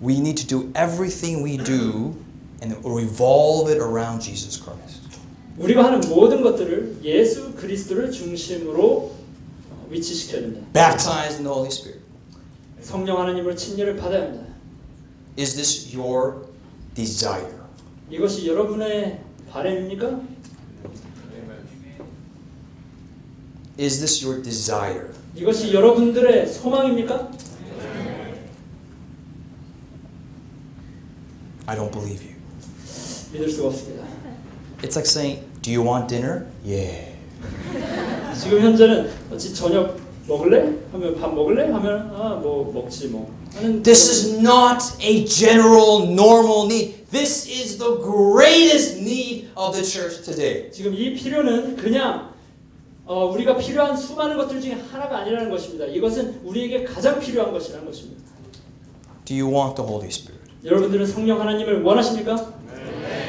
Speaker 2: We need to do everything we do and revolve it around Jesus Christ.
Speaker 3: 우리가 하는 모든 것들을 예수 그리스도를 중심으로 위치시켜야 됩니다.
Speaker 2: Baptized in the Holy Spirit.
Speaker 3: 성령 하나님으로 침례를 받아야 합니다.
Speaker 2: Is this your desire?
Speaker 3: 이것이 여러분의 바람입니까?
Speaker 2: Is this your desire?
Speaker 3: 이것이 여러분들의 소망입니까?
Speaker 2: I don't believe you.
Speaker 3: 믿을 수가 없습니다.
Speaker 2: It's like saying, do you want dinner? Yeah.
Speaker 3: 지금 현재는 어찌 저녁 먹을래? 하면 밥 먹을래? 하면 뭐 먹지 뭐.
Speaker 2: This is not a general normal need. This is the greatest need of the church today.
Speaker 3: 지금 이 필요는 그냥 우리가 필요한 수많은 것들 중에 하나가 아니라는 것입니다. 이것은 우리에게 가장 필요한 것이라는 것입니다.
Speaker 2: Do you want the Holy Spirit?
Speaker 3: 여러분들은 성령 하나님을 원하십니까?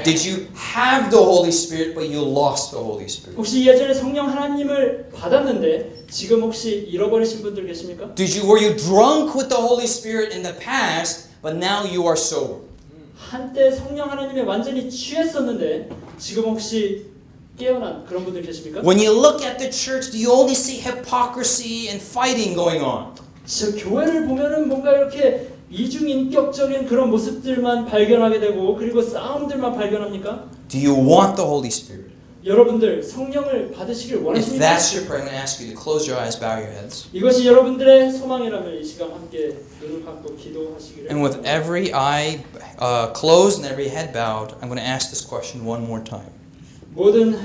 Speaker 2: Did you have the Holy Spirit but you lost the Holy Spirit?
Speaker 3: 혹시 예전에 성령 하나님을 받았는데 지금 혹시 잃어버리신 분들 계십니까?
Speaker 2: Were you drunk with the Holy Spirit in the past but now you are sober?
Speaker 3: 한때 성령 하나님에 완전히 취했었는데 지금 혹시 깨어난 그런 분들 계십니까?
Speaker 2: When you look at the church, do you only see hypocrisy and fighting going on?
Speaker 3: 진짜 교회를 보면은 뭔가 이렇게 이중인격적인 그런 모습들만 발견하게 되고 그리고 싸움들만 발견합니까?
Speaker 2: Do you want the Holy Spirit?
Speaker 3: 여러분들 성령을 받으시길
Speaker 2: If
Speaker 3: 원하십니까?
Speaker 2: that's your prayer, I'm going to ask you to close your eyes, bow your heads.
Speaker 3: 이것이 여러분들의 소망이라면 이 시간 함께 눈을 감고 기도하시기를.
Speaker 2: And with every eye closed and every head bowed, I'm going to ask this question one more time.
Speaker 3: 모든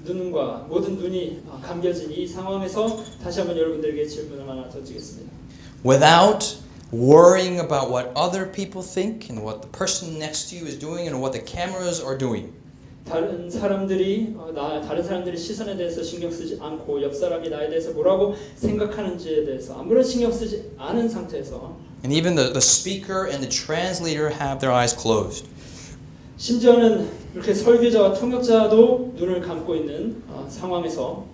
Speaker 3: 눈이 감겨진 이 상황에서 다시 한번 여러분들에게 질문을 하나 던지겠습니다.
Speaker 2: Without worrying about what other people think and what the person next to you is doing and what the cameras are doing.
Speaker 3: 다른 사람들이 시선에 대해서 신경 쓰지 않고 옆 사람이 나에 대해서 뭐라고 생각하는지에 대해서 아무런 신경 쓰지 않은 상태에서
Speaker 2: And even the speaker and the translator have their eyes closed.
Speaker 3: 심지어는 이렇게 설교자와 통역자도 눈을 감고 있는 상황에서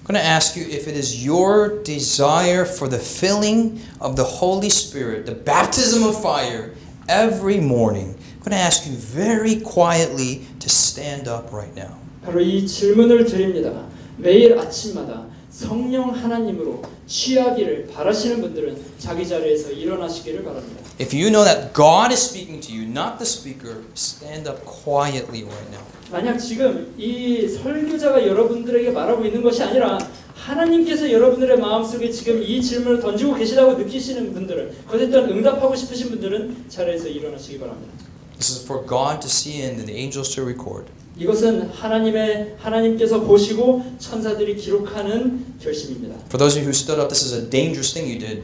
Speaker 2: I'm going to ask you if it is your desire for the filling of the Holy Spirit, the baptism of fire, every morning. I'm going to ask you very quietly to stand up right now.
Speaker 3: 바로 이 질문을 드립니다. 매일 아침마다 성령 하나님으로 취하기를 바라시는 분들은 자기 자리에서 일어나시기를 바랍니다.
Speaker 2: If you know that God is speaking to you, not the speaker, stand up quietly right now.
Speaker 3: 만약 지금 이 설교자가 여러분들에게 말하고 있는 것이 아니라 하나님께서 여러분들의 마음속에 지금 이 질문을 던지고 계시다고 느끼시는 분들은 그것에 또한 응답하고 싶으신 분들은 자리에서 일어나시기 바랍니다.
Speaker 2: This is for God to see and the angels to record.
Speaker 3: 이것은 하나님께서 보시고 천사들이 기록하는 결심입니다.
Speaker 2: For those of you who stood up, this is a dangerous thing you did.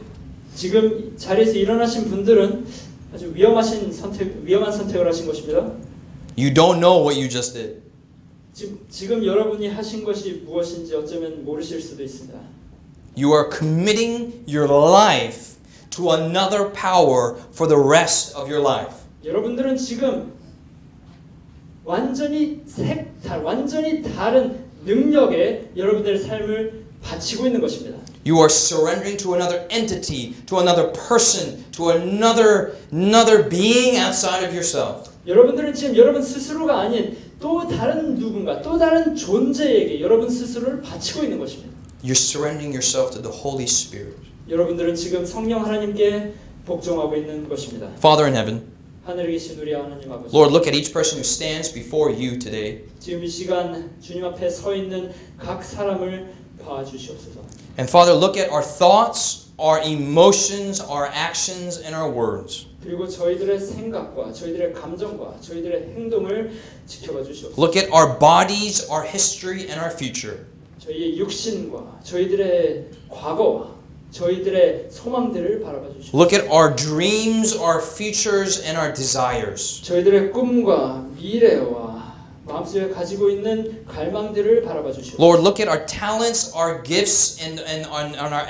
Speaker 3: 지금 자리에서 일어나신 분들은 아주 위험한 선택을 하신 것입니다.
Speaker 2: You don't know what you just did.
Speaker 3: 지금 여러분이 하신 것이 무엇인지 어쩌면 모르실 수도 있습니다.
Speaker 2: You are committing your life to another power for the rest of your life.
Speaker 3: 여러분들은 지금 완전히 다른 능력에 여러분들의 삶을 바치고 있는 것입니다.
Speaker 2: You are surrendering to another entity, to another person, to another being outside of yourself.
Speaker 3: 여러분들은 지금 여러분 스스로가 아닌 또 다른 누군가, 또 다른 존재에게 여러분 스스로를 바치고 있는 것입니다.
Speaker 2: You're surrendering yourself to the Holy Spirit.
Speaker 3: 여러분들은 지금 성령 하나님께 복종하고 있는 것입니다.
Speaker 2: Father in heaven,
Speaker 3: 하늘에 계신 우리 하나님 아버지.
Speaker 2: Lord, look at each person who stands before you today.
Speaker 3: 지금 이 시간 주님 앞에 서 있는 각 사람을 봐주시옵소서.
Speaker 2: And Father, look at our thoughts, our emotions, our actions, and our words.
Speaker 3: 그리고 저희들의 생각과 저희들의 감정과 저희들의 행동을 지켜봐 주시옵소서.
Speaker 2: Look at our bodies, our history, and our future.
Speaker 3: 저희의 육신과 저희들의 과거와 저희들의 소망들을 바라봐 주시옵소서.
Speaker 2: Look at our dreams, our futures, and our desires.
Speaker 3: 저희들의 꿈과 미래와 마음속에 가지고 있는 갈망들을 바라봐 주시옵소서.
Speaker 2: Lord, look at our talents, our gifts, and our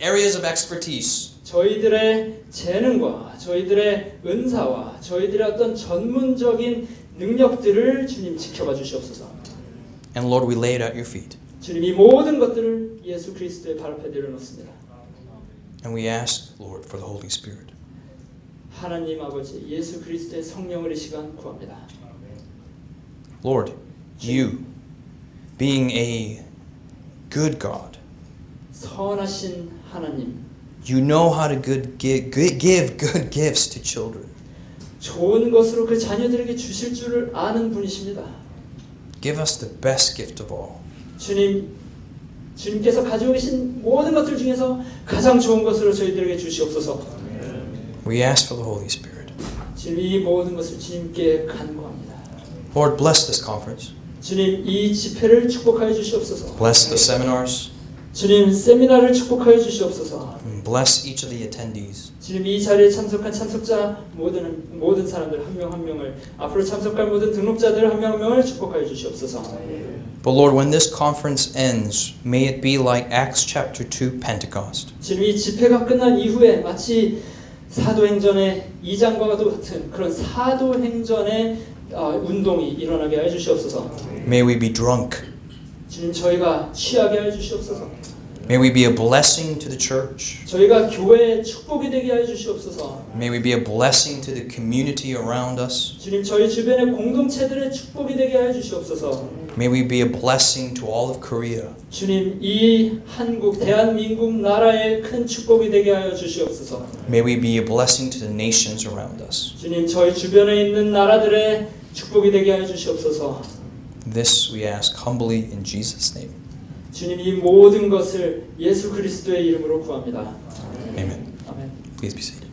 Speaker 2: areas of expertise.
Speaker 3: 저희들의 재능과 저희들의 은사와 저희들의 어떤 전문적인 능력들을 주님 지켜봐 주시옵소서.
Speaker 2: And Lord, we lay it at your feet.
Speaker 3: 주님 이 모든 것들을 예수 그리스도의 발 앞에 내려놓습니다.
Speaker 2: And we ask, Lord, for the Holy Spirit.
Speaker 3: 하나님 아버지 예수 그리스도의 성령을 이 시간 구합니다.
Speaker 2: Lord, you, being a good God,
Speaker 3: 선하신 하나님,
Speaker 2: you know how to give good gifts to children.
Speaker 3: 좋은 것으로 그 자녀들에게 주실 줄을 아는 분이십니다.
Speaker 2: Give us the best gift of all.
Speaker 3: 주님께서 가지고 계신 모든 것들 중에서 가장 좋은 것으로 저희들에게 주시옵소서.
Speaker 2: We ask for the Holy Spirit.
Speaker 3: 주님 이 모든 것을 주님께 간구합니다.
Speaker 2: Lord, bless this conference.
Speaker 3: 주님 이 집회를 축복하여 주시옵소서.
Speaker 2: Bless the seminars.
Speaker 3: 주님 세미나를 축복하여 주시옵소서.
Speaker 2: Bless each of the attendees.
Speaker 3: 주님 이 자리에 참석한 참석자 모든 사람들 한 명 한 명을 앞으로 참석할 모든 등록자들 한 명 한 명을 축복하여 주시옵소서.
Speaker 2: But Lord, when this conference ends, may it be like Acts chapter 2 Pentecost.
Speaker 3: 주님 이 집회가 끝난 이후에 마치 사도행전의 2장과 같은 그런 사도행전의 운동이 일어나게 해 주시옵소서.
Speaker 2: May we be drunk.
Speaker 3: 주님 저희가 취하게 해 주시옵소서.
Speaker 2: May we be a blessing to the church.
Speaker 3: 저희가 교회의 축복이 되게 해 주시옵소서.
Speaker 2: May we be a blessing to the community around us.
Speaker 3: 주님 저희 주변의 공동체들의 축복이 되게 해 주시옵소서.
Speaker 2: May we be a blessing to all of Korea.
Speaker 3: 주님 이 한국 대한민국 나라의 큰 축복이 되게 하여 주시옵소서.
Speaker 2: May we be a blessing to the nations around us.
Speaker 3: 주님 저희 주변에 있는 나라들의 축복이 되게 하여 주시옵소서.
Speaker 2: This we ask humbly in Jesus' name.
Speaker 3: 주님 이 모든 것을 예수 그리스도의 이름으로 구합니다.
Speaker 2: Amen.
Speaker 3: 아멘.
Speaker 2: Please be seated.